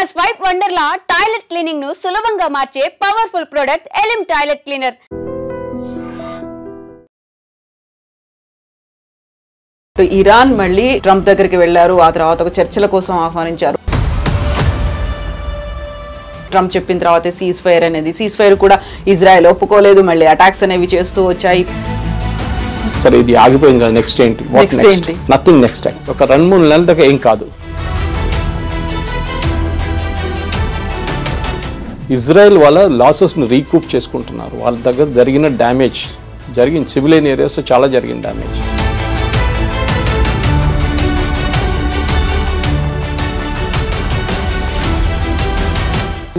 మన swipe Wonderla toilet cleaning ను సులభంగా మార్చే powerful product Elim toilet cleaner. Iran మళ్ళీ ట్రంప్ దగ్గరికి వెళ్లారు. ఆ తర్వాత ఒక చర్చల కోసం ఆహ్వానించారు. ట్రంప్ చెప్పిన తర్వాత సీజ్ ఫైర్ అనేది, సీజ్ ఫైర్ కూడా ఇజ్రాయెల్ ఒప్పుకోలేదు. మళ్ళీ అటాక్స్ అనేవి చేస్తూ వచ్చాయి. సరే, ఇది ఆగిపోయింది కదా, నెక్స్ట్ ఏంటి? నథింగ్. నెక్స్ట్ టైం ఒక 2-3 నెలల దాకా ఏం కాదు. ఇజ్రాయెల్ వాళ్ళ లాసెస్ని రీకూప్ చేసుకుంటున్నారు. వాళ్ళ దగ్గర జరిగిన డ్యామేజ్ జరిగింది, సివిలియన్ ఏరియాస్లో చాలా జరిగింది డ్యామేజ్.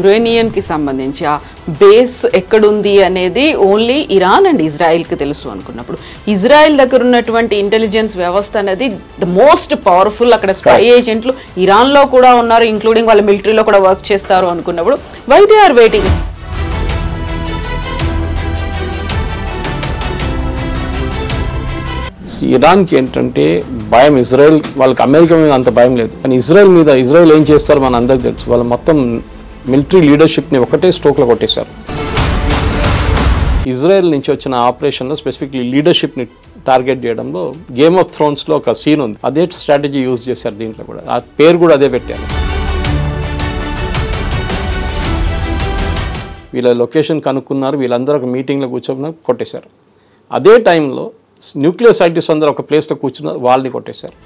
యురేనియంకి సంబంధించి ఆ బేస్ ఎక్కడుంది అనేది ఓన్లీ ఇరాన్ అండ్ ఇజ్రాయెల్కి తెలుసు అనుకున్నప్పుడు, ఇజ్రాయెల్ దగ్గర ఉన్నటువంటి ఇంటెలిజెన్స్ వ్యవస్థ అనేది ద మోస్ట్ పవర్ఫుల్. అక్కడ స్పై ఏజెంట్లు ఇరాన్లో కూడా ఉన్నారు, ఇంక్లూడింగ్ వాళ్ళ మిలిటరీలో కూడా వర్క్ చేస్తారు అనుకున్నప్పుడు వై దే ఆర్ వెయిటింగ్? ఇరాన్కి ఏంటంటే భయం. ఇజ్రాయెల్ వాళ్ళకి అమెరికా మీద అంత భయం లేదు, కానీ ఇజ్రాయెల్ మీద, ఇజ్రాయెల్ ఏం చేస్తారో మన అందరికి తెలుసు. వాళ్ళ మొత్తం మిలిటరీ లీడర్షిప్ని ఒకటే స్ట్రోక్లో కొట్టేశారు. ఇజ్రాయెల్ నుంచి వచ్చిన ఆపరేషన్లో స్పెసిఫిక్లీ లీడర్షిప్ని టార్గెట్ చేయడంలో గేమ్ ఆఫ్ థ్రోన్స్లో ఒక సీన్ ఉంది. అదే స్ట్రాటజీ యూజ్ చేశారు దీంట్లో కూడా. ఆ పేరు కూడా అదే పెట్టారు. వీళ్ళ లొకేషన్ కనుక్కున్నారు, వీళ్ళందరూ ఒక మీటింగ్లో కూర్చొని కొట్టేశారు. అదే టైంలో న్యూక్లియర్ సైంటిస్ట్ అందరూ ఒక ప్లేస్లో కూర్చున్నారు, వాళ్ళని కొట్టేశారు.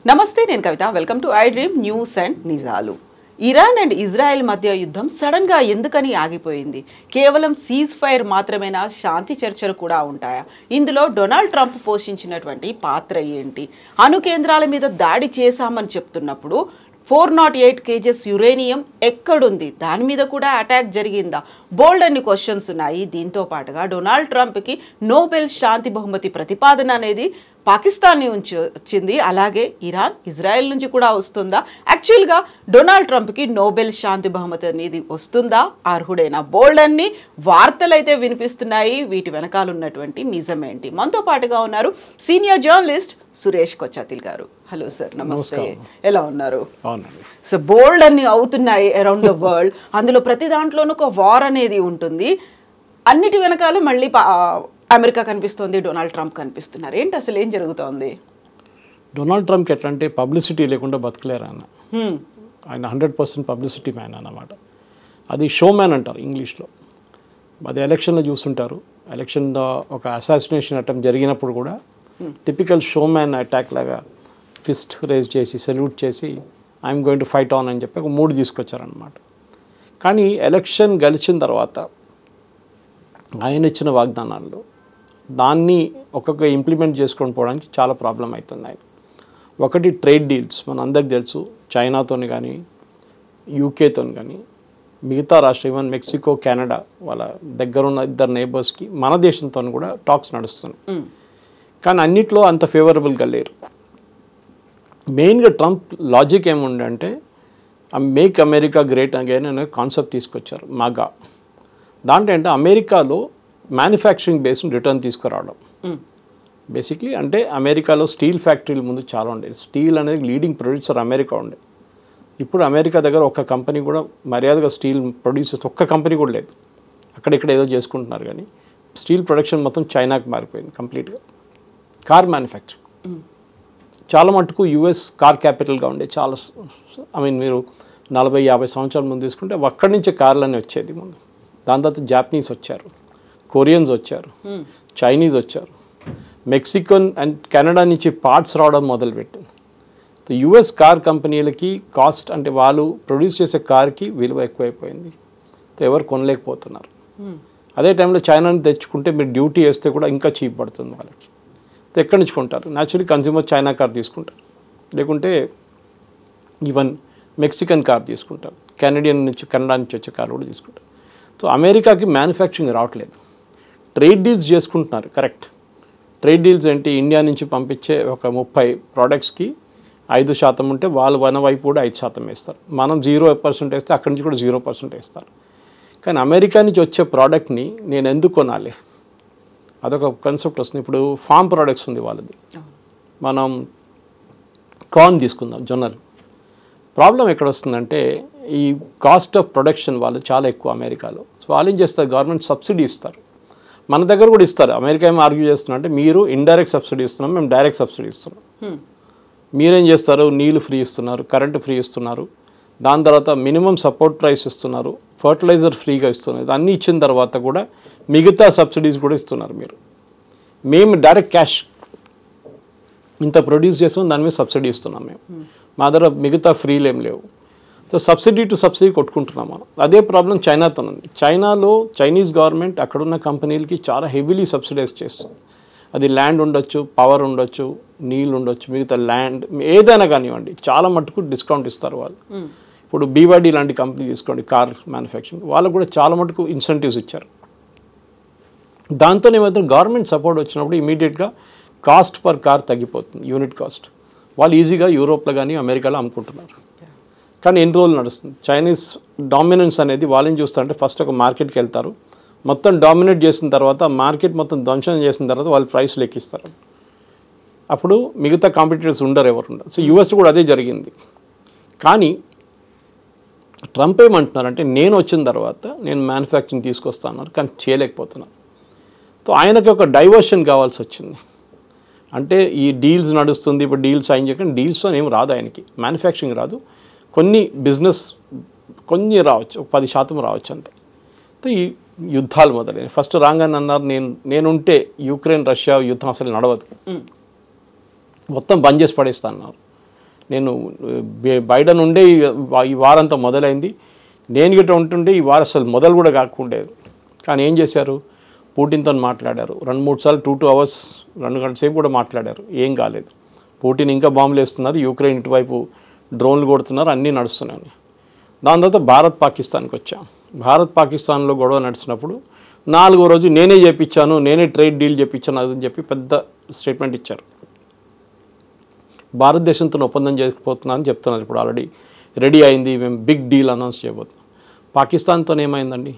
నమస్తే, నేను Kavitha. Welcome to I dream news and నిజాలు. ఇరాన్ అండ్ ఇజ్రాయెల్ మధ్య యుద్ధం సడన్గా ఎందుకని ఆగిపోయింది? కేవలం సీజ్ ఫైర్ మాత్రమేనా? శాంతి చర్చలు కూడా ఉంటాయా? ఇందులో డొనాల్డ్ ట్రంప్ పోషించినటువంటి పాత్ర ఏంటి? అణు కేంద్రాల మీద దాడి చేశామని చెప్తున్నప్పుడు 408 kgs యురేనియం ఎక్కడుంది? దాని మీద కూడా అటాక్ జరిగిందా? బోల్డ్ అన్ని క్వశ్చన్స్ ఉన్నాయి. దీంతో పాటుగా డొనాల్డ్ ట్రంప్కి నోబెల్ శాంతి బహుమతి ప్రతిపాదన అనేది పాకిస్తాన్ నుంచి వచ్చింది. అలాగే ఇరాన్, ఇజ్రాయెల్ నుంచి కూడా వస్తుందా? యాక్చువల్గా డొనాల్డ్ ట్రంప్కి నోబెల్ శాంతి బహుమతి అనేది వస్తుందా? అర్హుడైన? బోల్డ్ అన్ని వార్తలు అయితే వినిపిస్తున్నాయి. వీటి వెనకాల ఉన్నటువంటి నిజమేంటి? మనతో పాటుగా ఉన్నారు సీనియర్ జర్నలిస్ట్ సురేష్ కొచ్చాతిల్ గారు. హలో సార్, నమస్తే. ఎలా ఉన్నారు? సో బోల్డ్ అన్ని అవుతున్నాయి అరౌండ్ ద వరల్డ్. అందులో ప్రతి దాంట్లోనూ ఒక వార్ అనేది ఉంటుంది. అన్నిటి వెనకాల మళ్ళీ అమెరికా కనిపిస్తుంది, డొనాల్డ్ ట్రంప్ కనిపిస్తున్నారు. ఏంటి అసలు ఏం జరుగుతోంది? డొనాల్డ్ ట్రంప్కి ఎట్లా అంటే పబ్లిసిటీ లేకుండా బతకలేరు ఆయన. ఆయన 100% పబ్లిసిటీ మ్యాన్ అన్నమాట. అది షో మ్యాన్ అంటారు ఇంగ్లీష్లో. అది ఎలక్షన్లో చూస్తుంటారు. ఎలక్షన్లో ఒక అసాసినేషన్ అటెంప్ట్ జరిగినప్పుడు కూడా టిపికల్ షో మ్యాన్ అటాక్ లాగా ఫిస్ట్ రేజ్ చేసి సెల్యూట్ చేసి I'm going to fight on అని చెప్పి ఒక మూడు తీసుకొచ్చారనమాట. కానీ ఎలక్షన్ గెలిచిన తర్వాత ఆయన ఇచ్చిన వాగ్దానాల్లో దాన్ని ఒక్కొక్క ఇంప్లిమెంట్ చేసుకొని పోవడానికి చాలా ప్రాబ్లం అవుతుంది ఆయన. ఒకటి ట్రేడ్ డీల్స్. మన అందరికి తెలుసు, చైనాతో కానీ యూకేతో కానీ మిగతా రాష్ట్రం, ఈవెన్ మెక్సికో, కెనడా, వాళ్ళ దగ్గరున్న ఇద్దరు నేబర్స్కి మన దేశంతో కూడా టాక్స్ నడుస్తున్నాయి. కానీ అన్నిట్లో అంత ఫేవరబుల్గా లేరు. మెయిన్గా ట్రంప్ లాజిక్ ఏముండంటే మేక్ అమెరికా గ్రేట్ అగైన్ అనే కాన్సెప్ట్ తీసుకొచ్చారు, మాగా. దాంట్లో అంటే అమెరికాలో మ్యానుఫ్యాక్చరింగ్ బేస్ని రిటర్న్ తీసుకురావడం. బేసిక్లీ అంటే అమెరికాలో స్టీల్ ఫ్యాక్టరీల ముందు చాలా ఉండేది. స్టీల్ అనేది లీడింగ్ ప్రొడ్యూసర్ అమెరికా ఉండే. ఇప్పుడు అమెరికా దగ్గర ఒక్క కంపెనీ కూడా మర్యాదగా స్టీల్ ప్రొడ్యూసర్స్ ఒక్క కంపెనీ కూడా లేదు. అక్కడిక్కడ ఏదో చేసుకుంటున్నారు, కానీ స్టీల్ ప్రొడక్షన్ మొత్తం చైనాకి మారిపోయింది కంప్లీట్గా. కార్ మ్యానుఫ్యాక్చరింగ్ చాలా మటుకు యుఎస్ కార్ క్యాపిటల్గా ఉండే. చాలా మీరు 40-50 సంవత్సరాల ముందు తీసుకుంటే అక్కడి నుంచే కార్లన్నీ వచ్చేది ముందు. దాని తర్వాత జాపనీస్ వచ్చారు, కొరియన్స్ వచ్చారు, చైనీస్ వచ్చారు, మెక్సికన్ అండ్ కెనడా నుంచి పార్ట్స్ రావడం మొదలుపెట్టింది. యుఎస్ కార్ కంపెనీలకి కాస్ట్ అంటే వాళ్ళు ప్రొడ్యూస్ చేసే కార్కి విలువ ఎక్కువైపోయింది. ఎవరు కొనలేకపోతున్నారు. అదే టైంలో చైనాని తెచ్చుకుంటే మీరు డ్యూటీ వేస్తే కూడా ఇంకా చీప్ పడుతుంది వాళ్ళకి. ఎక్కడి నుంచి కొంటారు? న్యాచురలీ కన్స్యూమర్ చైనా కార్ తీసుకుంటారు, లేకుంటే ఈవెన్ మెక్సికన్ కార్ తీసుకుంటారు, కెనడా నుంచి వచ్చే కార్ కూడా తీసుకుంటారు. సో అమెరికాకి మ్యానుఫ్యాక్చరింగ్ రావట్లేదు. ట్రేడ్ డీల్స్ చేసుకుంటున్నారు, కరెక్ట్. ట్రేడ్ డీల్స్ ఏంటి? ఇండియా నుంచి పంపించే ఒక 30 ప్రోడక్ట్స్కి 5% ఉంటే వాళ్ళు మన వైపు కూడా 5% వేస్తారు. మనం 0% వేస్తే అక్కడి నుంచి కూడా 0% వేస్తారు. కానీ అమెరికా నుంచి వచ్చే ప్రోడక్ట్ని నేను ఎందుకు కొనాలి, అదొక కాన్సెప్ట్ వస్తుంది. ఇప్పుడు ఫార్మ్ ప్రోడక్ట్స్ ఉంది వాళ్ళది, మనం కార్న్ తీసుకుందాం, జొన్నలు. ప్రాబ్లం ఎక్కడ వస్తుందంటే ఈ కాస్ట్ ఆఫ్ ప్రొడక్షన్ వాళ్ళు చాలా ఎక్కువ అమెరికాలో. సో వాళ్ళు ఏం చేస్తారు, గవర్నమెంట్ సబ్సిడీ ఇస్తారు, మన దగ్గర కూడా ఇస్తారు. అమెరికా ఏం ఆర్గ్యూ చేస్తున్నా అంటే మీరు ఇండైరెక్ట్ సబ్సిడీ ఇస్తున్నాం, మేము డైరెక్ట్ సబ్సిడీ ఇస్తున్నాం. మీరేం చేస్తారు, నీళ్ళు ఫ్రీ ఇస్తున్నారు, కరెంటు ఫ్రీ ఇస్తున్నారు, దాని తర్వాత మినిమం సపోర్ట్ ప్రైస్ ఇస్తున్నారు, ఫర్టిలైజర్ ఫ్రీగా ఇస్తున్నారు. అన్నీ ఇచ్చిన తర్వాత కూడా మిగతా సబ్సిడీస్ కూడా ఇస్తున్నారు మీరు. మేము డైరెక్ట్ క్యాష్ ఇంత ప్రొడ్యూస్ చేస్తున్నాం, దాని మీద సబ్సిడీ ఇస్తున్నాం మేము, మా దగ్గర మిగతా ఫ్రీలు ఏం లేవు. సో సబ్సిడీ టు సబ్సిడీ కొట్టుకుంటున్నాం మనం. అదే ప్రాబ్లం చైనాతో ఉంది. చైనాలో చైనీస్ గవర్నమెంట్ అక్కడున్న కంపెనీలకి చాలా హెవీలీ సబ్సిడైజ్ చేస్తుంది. అది ల్యాండ్ ఉండొచ్చు, పవర్ ఉండొచ్చు, నీళ్ళు ఉండొచ్చు, మిగతా ల్యాండ్ ఏదైనా కానివ్వండి చాలా మట్టుకు డిస్కౌంట్ ఇస్తారు వాళ్ళు. ఇప్పుడు బీవైడీ లాంటి కంపెనీ తీసుకోండి, కార్ మ్యానుఫ్యాక్చరింగ్, వాళ్ళకు కూడా చాలా మటుకు ఇన్సెంటివ్స్ ఇచ్చారు. దాంతో ఏమైతే గవర్నమెంట్ సపోర్ట్ వచ్చినప్పుడు ఇమీడియట్గా కాస్ట్ పర్ కార్ తగ్గిపోతుంది, యూనిట్ కాస్ట్. వాళ్ళు ఈజీగా యూరోప్లో కానీ అమెరికాలో అమ్ముకుంటున్నారు. కానీ ఎన్ని రోజులు నడుస్తుంది? చైనీస్ డామినెన్స్ అనేది వాళ్ళని చూస్తారంటే ఫస్ట్ ఒక మార్కెట్కి వెళ్తారు, మొత్తం డామినేట్ చేసిన తర్వాత మార్కెట్ మొత్తం ధ్వంసం చేసిన తర్వాత వాళ్ళు ప్రైస్ లెక్కిస్తారు. అప్పుడు మిగతా కాంపిటీటర్స్ ఉండరు, ఎవరు ఉండరు. సో యూఎస్ కూడా అదే జరిగింది. కానీ ట్రంప్ ఏమంటున్నారంటే నేను వచ్చిన తర్వాత నేను మ్యానుఫ్యాక్చరింగ్ తీసుకొస్తాను, కానీ చేయలేకపోతున్నాను. సో ఆయనకి ఒక డైవర్షన్ కావాల్సి వచ్చింది. అంటే ఈ డీల్స్ నడుస్తుంది, ఇప్పుడు డీల్స్ సైన్ చేయకుండా డీల్స్తో ఏం రాదు ఆయనకి, మ్యానుఫ్యాక్చరింగ్ రాదు, కొన్ని బిజినెస్ కొన్ని రావచ్చు, 10% రావచ్చు అంతే. సో ఈ యుద్ధాలు మొదలైనవి. ఫస్ట్ రాగానే అన్నారు నేనుంటే యుక్రెయిన్ రష్యా యుద్ధం అసలు నడవదు, మొత్తం బంద్ చేసి పడేస్తా అన్నారు. నేను బైడెన్ ఉండే ఈ వారంతా మొదలైంది, నేను గిట్ట ఉంటుండే ఈ వారం అసలు మొదలు కూడా కాకుండేది. కానీ ఏం చేశారు, పుటిన్తో మాట్లాడారు 2-3 సార్లు, 2 hours 2 గంటల సేపు కూడా మాట్లాడారు, ఏం కాలేదు. పుటిన్ ఇంకా బాంబులు వేస్తున్నారు, యుక్రెయిన్ ఇటువైపు డ్రోన్లు కొడుతున్నారు, అన్నీ నడుస్తున్నాయి. దాని తర్వాత భారత్ పాకిస్తాన్కి వచ్చాం. భారత్ పాకిస్తాన్లో గొడవ నడిచినప్పుడు 4వ రోజు నేనే చేపించాను, నేనే ట్రేడ్ డీల్ చేపించాను అదని చెప్పి పెద్ద స్టేట్మెంట్ ఇచ్చారు. భారతదేశంతో ఒప్పందం చేయకపోతున్నా అని చెప్తున్నారు. ఇప్పుడు ఆల్రెడీ రెడీ అయింది, మేము బిగ్ డీల్ అనౌన్స్ చేయబోతున్నాం. పాకిస్తాన్తో ఏమైందండి?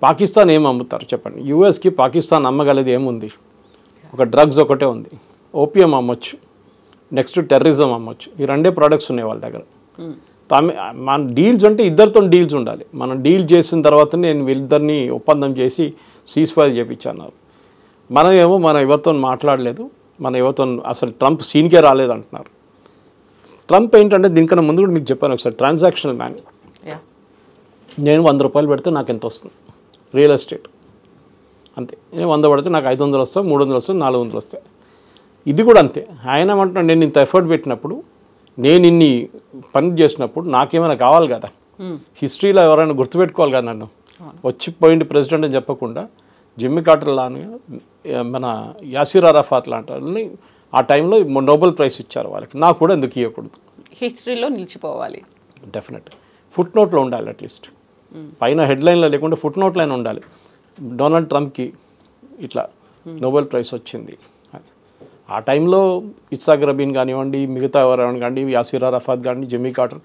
పాకిస్తాన్ ఏం అమ్ముతారు చెప్పండి? యూఎస్కి పాకిస్తాన్ అమ్మగలది ఏముంది? ఒక డ్రగ్స్ ఒకటే ఉంది, ఓపియం అమ్మొచ్చు, నెక్స్ట్ టెర్రరిజం అమ్మొచ్చు. ఈ 2 ప్రోడక్ట్స్ ఉన్నాయి వాళ్ళ దగ్గర. మన డీల్స్ అంటే ఇద్దరితో డీల్స్ ఉండాలి. మనం డీల్ చేసిన తర్వాత నేను వీళ్ళిద్దరిని ఒప్పందం చేసి సీజ్-ఫైర్ చేయించన్నారు. మనం ఎవరితో మాట్లాడలేదు, మన ఎవరితో అసలు ట్రంప్ సీన్కే రాలేదు అంటున్నారు. ట్రంప్ ఏంటంటే దీనికన్నా ముందు కూడా మీకు చెప్పాను ఒకసారి, ట్రాన్సాక్షనల్ మ్యాన్. నేను 100 రూపాయలు పెడితే నాకు ఎంత వస్తుంది? రియల్ ఎస్టేట్ అంతే. నేను 100 పెడితే నాకు 500 వస్తాయి, 300 వస్తాయి, 400 వస్తాయి. ఇది కూడా అంతే. ఆయన ఏమంటున్నాడు, నేను ఇంత ఎఫర్ట్ పెట్టినప్పుడు, నేను ఇన్ని పని చేసినప్పుడు నాకేమైనా కావాలి కదా, హిస్టరీలో ఎవరైనా గుర్తుపెట్టుకోవాలి కదా నన్ను. వచ్చిపోయింది ప్రెసిడెంట్ అని చెప్పకుండా జిమ్మీ కార్టర్ లాని, మన యాసిర్ అరాఫాత్ లాంటి వాళ్ళని ఆ టైంలో నోబెల్ ప్రైజ్ ఇచ్చారు వాళ్ళకి, నాకు కూడా ఎందుకు ఇవ్వకూడదు? హిస్టరీలో నిలిచిపోవాలి. డెఫినెట్ ఫుట్ నోట్లో ఉండాలి, అట్లీస్ట్ పైన హెడ్లైన్లో లేకుండా ఫుట్ నోట్లో అయినా ఉండాలి. డొనాల్డ్ ట్రంప్కి ఇట్లా నోబెల్ ప్రైజ్ వచ్చింది. ఆ టైంలో ఇస్సాక్ రబీన్ కానివ్వండి, మిగతా ఎవరైనా కానివ్వండి, యాసిర్ అరాఫాత్ కానీ, జిమ్మీ కార్టర్,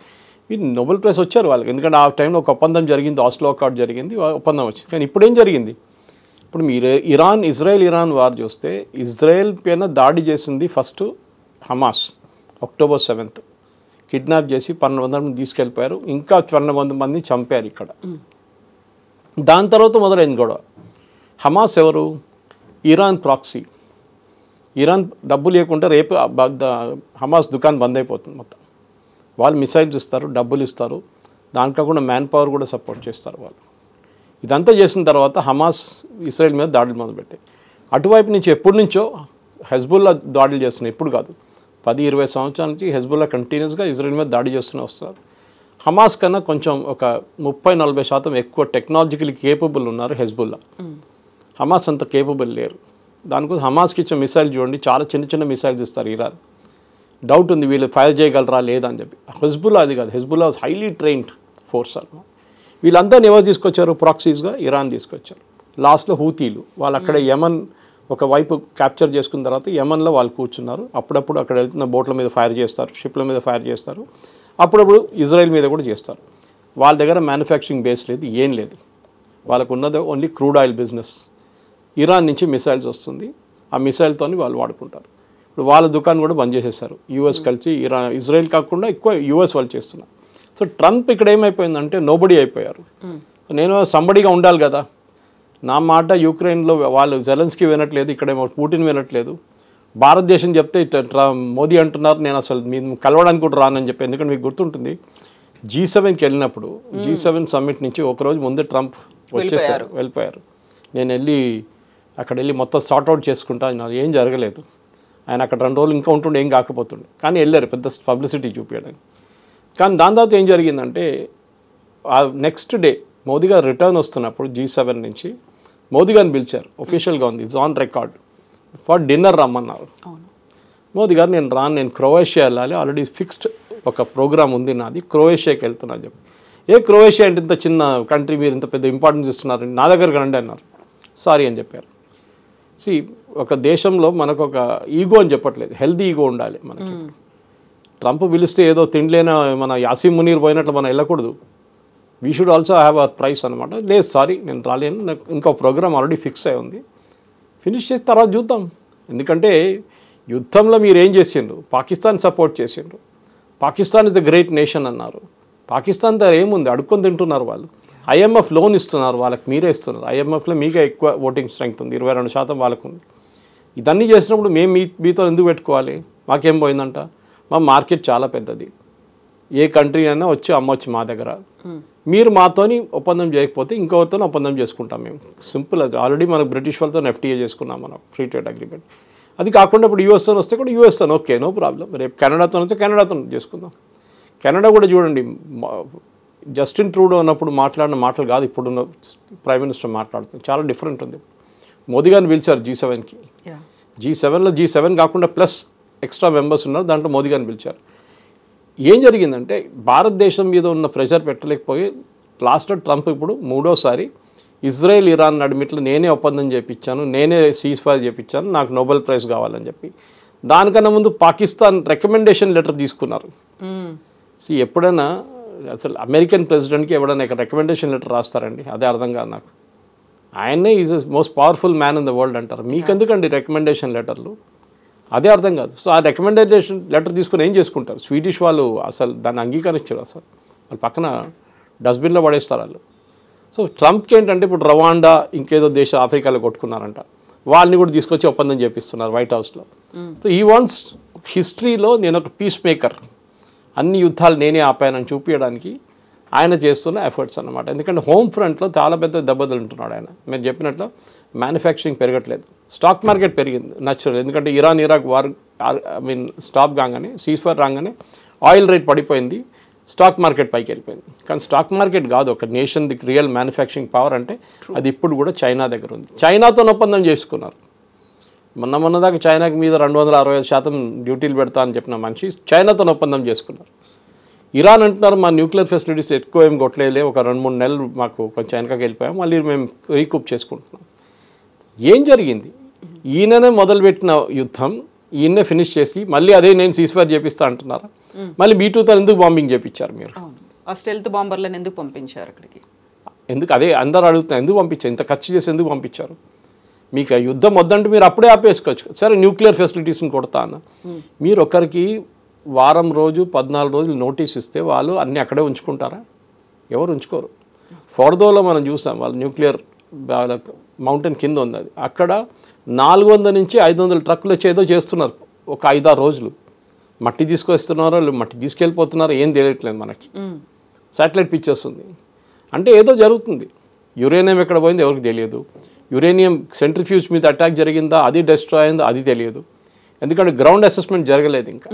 ఇది నోబెల్ ప్రైజ్ వచ్చారు వాళ్ళకి. ఎందుకంటే ఆ టైంలో ఒక ఒప్పందం జరిగింది, ఆస్లో అకార్డ్ జరిగింది, ఒప్పందం వచ్చింది. కానీ ఇప్పుడు ఏం జరిగింది? ఇప్పుడు మీరు ఇజ్రాయెల్ వార్ చూస్తే, ఇజ్రాయెల్ పైన దాడి చేసింది first Hamas, October 7th kidnap చేసి 1200 మంది తీసుకెళ్ళిపోయారు, ఇంకా 1200 మందిని చంపారు ఇక్కడ. దాని తర్వాత మొదలైంది గొడవ. హమాస్ ఎవరు? Iran proxy. ఇరాన్ డబ్బు లేకుండా రేపు హమాస్ దుకాణం బంద్ అయిపోతుంది మొత్తం. వాళ్ళు మిసైల్స్ ఇస్తారు, డబ్బులు ఇస్తారు, దాంట్లో కూడా మ్యాన్ పవర్ కూడా సపోర్ట్ చేస్తారు వాళ్ళు. ఇదంతా చేసిన తర్వాత హమాస్ ఇజ్రాయెల్ మీద దాడులు మొదలుపెట్టాయి. అటువైపు నుంచి ఎప్పటి నుంచో హెజ్బుల్లా దాడులు చేస్తున్నాయి, ఇప్పుడు కాదు, 10-20 సంవత్సరాల నుంచి హెజ్బుల్లా కంటిన్యూస్గా ఇజ్రాయెల్ మీద దాడి చేస్తూనే వస్తున్నారు. హమాస్ కన్నా కొంచెం ఒక 30-40% ఎక్కువ టెక్నాలజికలీ కేపబుల్ ఉన్నారు హెజ్బుల్లా. హమాస్ అంత కేపబుల్ లేరు. దానికోసం హమాస్కి ఇచ్చే మిసైల్ చూడండి, చాలా చిన్న చిన్న మిసైల్స్ ఇస్తారు ఇరాన్. డౌట్ ఉంది వీళ్ళు ఫైర్ చేయగలరా లేదా అని చెప్పి. హెజ్బుల్లా అది కాదు, హెజ్బుల్లా హైలీ ట్రైన్డ్ ఫోర్స్ అన్నమాట. వీళ్ళంతా ఎవరు తీసుకొచ్చారు? ప్రాక్సీస్గా ఇరాన్ తీసుకొచ్చారు. లాస్ట్లో హూతీలు వాళ్ళు అక్కడ యమన్ ఒకవైపు క్యాప్చర్ చేసుకున్న తర్వాత యమన్లో వాళ్ళు కూర్చున్నారు. అప్పుడప్పుడు అక్కడ వెళ్తున్న బోట్ల మీద ఫైర్ చేస్తారు, షిప్ల మీద ఫైర్ చేస్తారు, అప్పుడప్పుడు ఇజ్రాయెల్ మీద కూడా చేస్తారు. వాళ్ళ దగ్గర మ్యానుఫ్యాక్చరింగ్ బేస్ లేదు, ఏం లేదు. వాళ్ళకు ఉన్నది only crude oil business. Iran నుంచి మిసైల్స్ వస్తుంది, ఆ మిసైల్తో వాళ్ళు వాడుకుంటారు. ఇప్పుడు వాళ్ళ దుకాణం కూడా బంద్ చేసేసారు. యూఎస్ కలిసి ఇజ్రాయెల్ కాకుండా ఎక్కువ యూఎస్ వాళ్ళు చేస్తున్నారు. సో ట్రంప్ ఇక్కడ ఏమైపోయిందంటే నోబడీ అయిపోయారు. నేను సంబడిగా ఉండాలి కదా, నా మాట యూక్రెయిన్లో వాళ్ళు జెలెన్స్కీ వినట్లేదు, ఇక్కడేమో పుటిన్ వినట్లేదు. భారతదేశం చెప్తే మోదీ అంటున్నారు నేను అసలు మీరు కలవడానికి కూడా రానని చెప్పి. ఎందుకంటే మీకు గుర్తుంటుంది G7కి వెళ్ళినప్పుడు G7 సమ్మిట్ నుంచి ఒకరోజు ముందే ట్రంప్ వచ్చేసారు, వెళ్ళిపోయారు. నేను అక్కడ వెళ్ళి మొత్తం సార్ట్అవుట్ చేసుకుంటా, ఏం జరగలేదు. ఆయన అక్కడ 2 రోజులు ఇంకా ఉంటుండే ఏం కాకపోతుండే, కానీ వెళ్ళారు పెద్ద పబ్లిసిటీ చూపించడానికి. కానీ దాని తర్వాత ఏం జరిగిందంటే ఆ నెక్స్ట్ డే మోదీ గారు రిటర్న్ వస్తున్నప్పుడు G7 నుంచి మోదీ గారిని పిలిచారు, ఒఫీషియల్గా ఉంది, it's on record, for dinner రమ్మన్నారు. మోదీ గారు నేను రాను, నేను క్రొయేషియా వెళ్ళాలి, ఆల్రెడీ ఫిక్స్డ్ ఒక ప్రోగ్రామ్ ఉంది నాది, క్రొయేషియాకి వెళ్తున్నా చెప్పి. క్రొయేషియా అంటే ఇంత చిన్న కంట్రీ, మీరు ఇంత పెద్ద ఇంపార్టెన్స్ ఇస్తున్నారు, నా దగ్గరకు రండి అన్నారు. సారీ అని చెప్పారు. ఒక దేశంలో మనకు ఒక ఈగో అని చెప్పట్లేదు, హెల్దీ ఈగో ఉండాలి మనకి. ట్రంప్ పిలిస్తే ఏదో తిండిలేన మన యాసీం మునీర్ పోయినట్లు మనం వెళ్ళకూడదు. We should also have a price అనమాట. లేదు సారీ నేను రాలేను, నాకు ఇంకో ప్రోగ్రామ్ ఆల్రెడీ ఫిక్స్ అయి ఉంది, ఫినిష్ చేసి తర్వాత చూద్దాం. ఎందుకంటే యుద్ధంలో మీరు ఏం చేసిండ్రు, పాకిస్తాన్ సపోర్ట్ చేసిండ్రు. Pakistan is the great nation అన్నారు. పాకిస్తాన్ దగ్గర ఏముంది, అడుక్కొని తింటున్నారు వాళ్ళు. IMF లోన్ ఇస్తున్నారు, వాళ్ళకి మీరే ఇస్తున్నారు. IMFలో మీకే ఎక్కువ ఓటింగ్ స్ట్రెంగ్త్ ఉంది, 22% వాళ్ళకు ఉంది. ఇదన్నీ చేసినప్పుడు మేము మీతో ఎందుకు పెట్టుకోవాలి, మాకేం పోయిందంట. మా మార్కెట్ చాలా పెద్దది, ఏ కంట్రీ అయినా వచ్చి అమ్మొచ్చు మా దగ్గర. మీరు మాతోని ఒప్పందం చేయకపోతే ఇంకొకరితో ఒప్పందం చేసుకుంటాం మేము, సింపుల్. అది ఆల్రెడీ మనకు బ్రిటిష్ వాళ్ళతో FTA చేసుకున్నాం మనం, ఫ్రీ ట్రేడ్ అగ్రిమెంట్. అది కాకుండా ఇప్పుడు యూఎస్తో వస్తే కూడా యూఎస్తో ఓకే, నో ప్రాబ్లం. రేపు కెనడాతో వస్తే కెనడాతో చేసుకుందాం. కెనడా కూడా చూడండి, జస్టిన్ ట్రూడో ఉన్నప్పుడు మాట్లాడిన మాటలు కాదు ఇప్పుడున్న ప్రైమ్ మినిస్టర్ మాట్లాడుతుంది, చాలా డిఫరెంట్ ఉంది. మోదీ గారిని పిలిచారు G7కి. G7 కాకుండా ప్లస్ ఎక్స్ట్రా మెంబర్స్ ఉన్నారు, దాంట్లో మోదీ గారిని పిలిచారు. ఏం జరిగిందంటే భారతదేశం మీద ఉన్న ప్రెషర్ పెట్టలేకపోయి లాస్ట్లో ట్రంప్ ఇప్పుడు 3వసారి ఇజ్రాయెల్ ఇరాన్ నడిమిట్లో నేనే ఒప్పందం చేయించాను, నేనే సీజ్ ఫైర్ చేయించాను, నాకు నోబెల్ ప్రైజ్ కావాలని చెప్పి. దానికన్నా ముందు పాకిస్తాన్ రికమెండేషన్ లెటర్ తీసుకున్నారు. ఎప్పుడైనా అసలు అమెరికన్ ప్రెసిడెంట్కి ఎవడైనా ఇక్కడ రికమెండేషన్ లెటర్ రాస్తారండి, అదే అర్థం కాదు నాకు. ఆయనే is most powerful man in the world అంటారు, మీకెందుకండి రికమెండేషన్ లెటర్లు, అదే అర్థం కాదు. సో ఆ రికమెండేషన్ లెటర్ తీసుకుని ఏం చేసుకుంటారు, స్వీడిష్ వాళ్ళు అసలు దాన్ని అంగీకరించారు, అసలు వాళ్ళు పక్కన డస్ట్బిన్లో పడేస్తారు వాళ్ళు. సో ట్రంప్కి ఏంటంటే ఇప్పుడు రవాండా ఇంకేదో దేశం ఆఫ్రికాలో కొట్టుకున్నారంట, వాళ్ళని కూడా తీసుకొచ్చి ఒప్పందం చేపిస్తున్నారు వైట్ హౌస్లో. సో ఈ వాంట్స్ హిస్టరీలో నేను ఒక పీస్ మేకర్, అన్ని యుద్ధాలు నేనే ఆపానని చూపించడానికి ఆయన చేస్తున్న ఎఫర్ట్స్ అన్నమాట. ఎందుకంటే హోమ్ ఫ్రంట్లో చాలా పెద్ద దెబ్బతింటున్నాడు ఆయన. మేము చెప్పినట్లు మ్యానుఫ్యాక్చరింగ్ పెరగట్లేదు, స్టాక్ మార్కెట్ పెరిగింది న్యాచురల్. ఎందుకంటే ఇరాక్ వార్ స్టాప్ కాగానే, సీజ్ ఫైర్ రాగానే ఆయిల్ రేట్ పడిపోయింది, స్టాక్ మార్కెట్ పైకి వెళ్ళిపోయింది. కానీ స్టాక్ మార్కెట్ కాదు ఒక nation the real manufacturing power అంటే అది ఇప్పుడు కూడా చైనా దగ్గర ఉంది. చైనాతో ఒప్పందం చేసుకున్నారు. మొన్నదాకా చైనాకి మీద 265% డ్యూటీలు పెడతా అని చెప్పిన మనిషి చైనాతో ఒప్పందం చేసుకున్నారు. ఇరాన్ అంటున్నారు మా న్యూక్లియర్ ఫెసిలిటీస్ ఎక్కువ ఏం కొట్టలేలే, ఒక 2-3 నెలలు మాకు కొంచెం వెనకకి వెళ్ళిపోయాం, మళ్ళీ మేము రీకూప్ చేసుకుంటున్నాం. ఏం జరిగింది, ఈయననే మొదలుపెట్టిన యుద్ధం ఈయన్నే ఫినిష్ చేసి మళ్ళీ అదే నేను సీజ్ఫైర్ చేపిస్తా అంటున్నారా? మళ్ళీ B2తో ఎందుకు బాంబింగ్ చేపించారు మీరు? ఆ స్టెల్త్ బాంబర్లను ఎందుకు పంపించారు అక్కడికి? ఎందుకు అదే అందరూ అడుగుతున్నారు, ఎందుకు పంపించారు, ఇంత ఖర్చు చేసి ఎందుకు పంపించారు? మీకు ఆ యుద్ధం వద్దంటే మీరు అప్పుడే ఆపేసుకోవచ్చు. సరే న్యూక్లియర్ ఫెసిలిటీస్ని కొడతా అన్న, మీరు ఒకరికి వారం రోజు 14 రోజులు నోటీస్ ఇస్తే వాళ్ళు అన్నీ అక్కడే ఉంచుకుంటారా? ఎవరు ఉంచుకోరు. ఫోర్దోలో మనం చూసాం, వాళ్ళు న్యూక్లియర్ మౌంటైన్ కింద ఉంది, అది అక్కడ 400 నుంచి 500 ట్రక్కులు వచ్చి ఏదో చేస్తున్నారు ఒక 5-6 రోజులు. మట్టి తీసుకొస్తున్నారో మట్టి తీసుకెళ్ళిపోతున్నారో ఏం తెలియట్లేదు మనకి. శాటిలైట్ పిక్చర్స్ ఉంది అంటే ఏదో జరుగుతుంది. యురేనియం ఎక్కడ పోయిందో ఎవరికి తెలియదు. యురేనియం సెంట్రిఫ్యూజ్ మీద అటాక్ జరిగిందా, అది డెస్ట్రాయ్ అయిందో అది తెలియదు. ఎందుకంటే గ్రౌండ్ అసెస్మెంట్ జరగలేదు, ఇంకా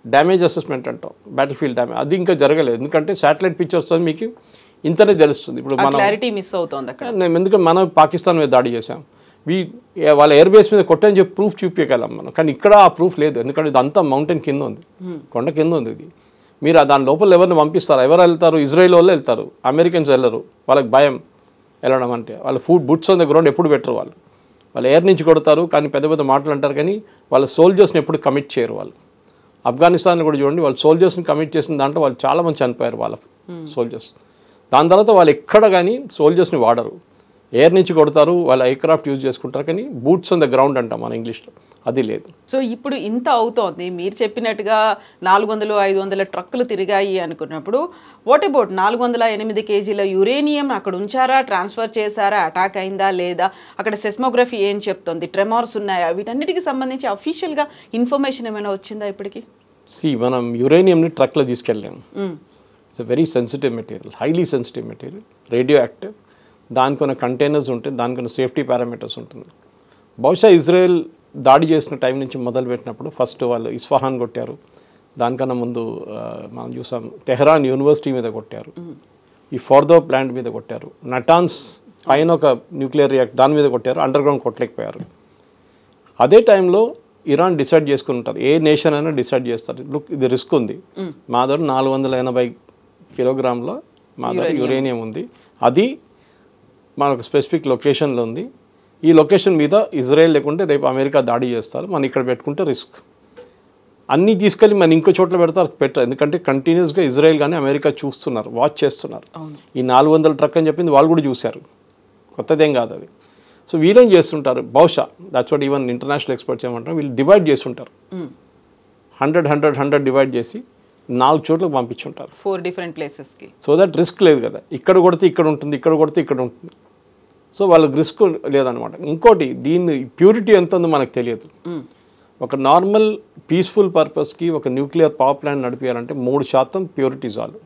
డ్యామేజ్ అసెస్మెంట్ అంటాం, బ్యాటిల్ ఫీల్డ్ డ్యామేజ్, అది ఇంకా జరగలేదు. ఎందుకంటే శాటిలైట్ పిక్చర్స్తో మీకు ఇంతనే తెలుస్తుంది. ఇప్పుడు మనం క్లారిటీ మిస్ అవుతుంది అక్కడ. ఎందుకంటే మనం పాకిస్తాన్ మీద దాడి చేసాం, వాళ్ళ ఎయిర్ బేస్ మీద కొట్టని చెప్పి ప్రూఫ్ చూపించగలం మనం, కానీ ఇక్కడ ఆ ప్రూఫ్ లేదు. ఎందుకంటే ఇదంతా మౌంటైన్ కింద ఉంది, కొండ కింద ఉంది. ఇది మీరు దాని లోపల ఎవరిని పంపిస్తారు? ఎవరు వెళ్తారు? ఇజ్రాయెల్ వాళ్ళు వెళ్తారు, అమెరికన్స్ వెళ్ళరు. వాళ్ళకి భయం వెళ్ళడం అంటే. వాళ్ళ బుట్స్ ఆన్ ద గ్రౌండ్ ఎప్పుడు పెట్టరు వాళ్ళు. వాళ్ళు ఎయిర్ నుంచి కొడతారు, కానీ పెద్ద పెద్ద మాటలు అంటారు, కానీ వాళ్ళ సోల్జర్స్ని ఎప్పుడు కమిట్ చేయరు వాళ్ళు. ఆఫ్ఘనిస్తాన్లో కూడా చూడండి, వాళ్ళు సోల్జర్స్ని కమిట్ చేసిన దాంట్లో వాళ్ళు చాలామంది చనిపోయారు వాళ్ళ సోల్జర్స్. దాని తర్వాత వాళ్ళు ఎక్కడ కానీ సోల్జర్స్ని వాడరు, ఎయిర్ నుంచి కొడతారు, వాళ్ళ ఎయిర్క్రాఫ్ట్ యూజ్ చేసుకుంటారు, కానీ బూట్స్ ఆన్ ద గ్రౌండ్ అంటాం మన ఇంగ్లీష్లో, అది లేదు. సో ఇప్పుడు ఇంత అవుతోంది, మీరు చెప్పినట్టుగా 400-500 ట్రక్కులు తిరిగాయి అనుకున్నప్పుడు వాట్ అబౌట్ 408 కేజీల యురేనియం అక్కడ ఉంచారా, ట్రాన్స్ఫర్ చేశారా, అటాక్ అయిందా లేదా, అక్కడ సెస్మోగ్రఫీ ఏం చెప్తోంది, ట్రెమార్స్ ఉన్నాయా, వీటన్నిటికి సంబంధించి అఫీషియల్గా ఇన్ఫర్మేషన్ ఏమైనా వచ్చిందా ఇప్పటికి? మనం యురేనియంని ట్రక్లో తీసుకెళ్ళాము. It's very sensitive material, highly sensitive material, radioactive. దానికి కొన్ని కంటైనర్స్ ఉంటాయి, దానికి కొన్ని సేఫ్టీ పారామీటర్స్ ఉంటుంది. బహుశా ఇజ్రాయెల్ దాడి చేసిన టైం నుంచి మొదలుపెట్టినప్పుడు ఫస్ట్ వాళ్ళు ఇస్ఫహాన్ కొట్టారు, దానికన్నా ముందు మనం చూసాం తెహరాన్ యూనివర్సిటీ మీద కొట్టారు, ఈ ఫోర్దో ప్లాంట్ మీద కొట్టారు, నటాన్స్ పైన ఒక న్యూక్లియర్ రియాక్టర్ దాని మీద కొట్టారు, అండర్ గ్రౌండ్ కొట్టలేకపోయారు. అదే టైంలో ఇరాన్ డిసైడ్ చేసుకుని ఉంటారు, ఏ నేషన్ అయినా డిసైడ్ చేస్తారు, లుక్ ఇది రిస్క్ ఉంది, మా దగ్గర 480 కిలోగ్రాముల మా దగ్గర యురేనియం ఉంది, అది మనకు స్పెసిఫిక్ లొకేషన్లో ఉంది, ఈ లొకేషన్ మీద ఇజ్రాయెల్ లేకుంటే రేపు అమెరికా దాడి చేస్తారు, మనం ఇక్కడ పెట్టుకుంటే రిస్క్. అన్నీ తీసుకెళ్ళి మన ఇంకో చోట్ల పెడతారు, పెట్టారు, ఎందుకంటే కంటిన్యూస్గా ఇజ్రాయెల్ కానీ అమెరికా చూస్తున్నారు, వాచ్ చేస్తున్నారు. ఈ 400 ట్రక్ అని చెప్పింది వాళ్ళు కూడా చూశారు, కొత్తదేం కాదు అది. సో వీళ్ళేం చేస్తుంటారు, బహుశా that's what even international experts ఏమంటారు, వీళ్ళు డివైడ్ చేస్తుంటారు, 100 డివైడ్ చేసి 4 చోట్లకు పంపించుంటారు, 4 డిఫరెంట్ ప్లేసెస్కి. సో దట్ రిస్క్ లేదు కదా, ఇక్కడ కొడితే ఇక్కడ ఉంటుంది, ఇక్కడ కొడితే ఇక్కడ ఉంటుంది, సో వాళ్ళకి రిస్క్ లేదనమాట. ఇంకోటి దీన్ని ప్యూరిటీ ఎంత ఉందో మనకు తెలియదు. ఒక నార్మల్ పీస్ఫుల్ పర్పస్కి ఒక న్యూక్లియర్ పవర్ ప్లాంట్ నడిపించాలంటే 3% ప్యూరిటీ చాలు.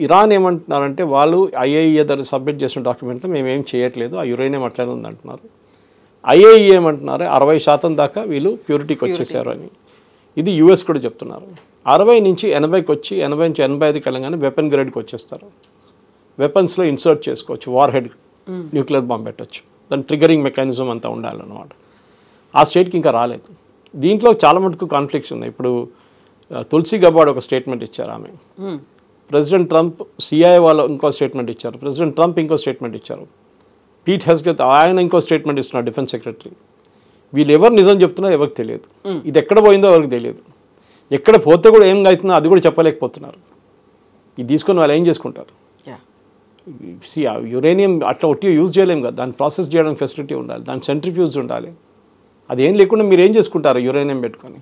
ఇరాన్ ఏమంటున్నారంటే వాళ్ళు ఐఏఈఏ దగ్గర సబ్మిట్ చేసిన డాక్యుమెంట్లో మేమేం చేయట్లేదు, ఆ యురేనియం అట్లనే ఉందంటున్నారు. ఐఏఈఏ ఏమంటున్నారు 60% దాకా వీళ్ళు ప్యూరిటీకి వచ్చేసారు అని. ఇది యూఎస్ కూడా చెప్తున్నారు. 60 నుంచి 80కి వచ్చి 80 నుంచి 85 కలంగానే వెపన్ గ్రేడ్కి వచ్చేస్తారు. వెపన్స్లో ఇన్సర్ట్ చేసుకోవచ్చు, వార్ హెడ్ న్యూక్లియర్ బాంబ్ పెట్టవచ్చు, దాని ట్రిగరింగ్ మెకానిజం అంతా ఉండాలన్నమాట. ఆ స్టేట్కి ఇంకా రాలేదు. దీంట్లో చాలా మటుకు కాన్ఫ్లిక్ట్స్ ఉన్నాయి. ఇప్పుడు తులసి గబాడ్ ఒక స్టేట్మెంట్ ఇచ్చారు ఆమె, ప్రెసిడెంట్ ట్రంప్ సిఐఏ వాళ్ళు ఇంకో స్టేట్మెంట్ ఇచ్చారు, ప్రెసిడెంట్ ట్రంప్ ఇంకో స్టేట్మెంట్ ఇచ్చారు, పీట్ హెస్గెత్ ఆయన ఇంకో స్టేట్మెంట్ ఇస్తున్నారు, డిఫెన్స్ సెక్రటరీ. వీళ్ళు ఎవరు నిజం చెప్తున్నారో ఎవరికి తెలియదు, ఇది ఎక్కడ పోయిందో ఎవరికి తెలియదు, ఎక్కడ పోతే కూడా ఏం అవుతుందో అది కూడా చెప్పలేకపోతున్నారు. ఇది తీసుకొని వాళ్ళు ఏం చేసుకుంటారు? యురేనియం అట్లా ఒట్టి యూజ్ చేయలేము కదా, దాన్ని ప్రాసెస్ చేయడానికి ఫెసిలిటీ ఉండాలి, దాని సెంట్రిఫ్యూజ్ ఉండాలి. అది ఏం లేకుండా మీరు ఏం చేసుకుంటారు యురేనియం పెట్టుకొని?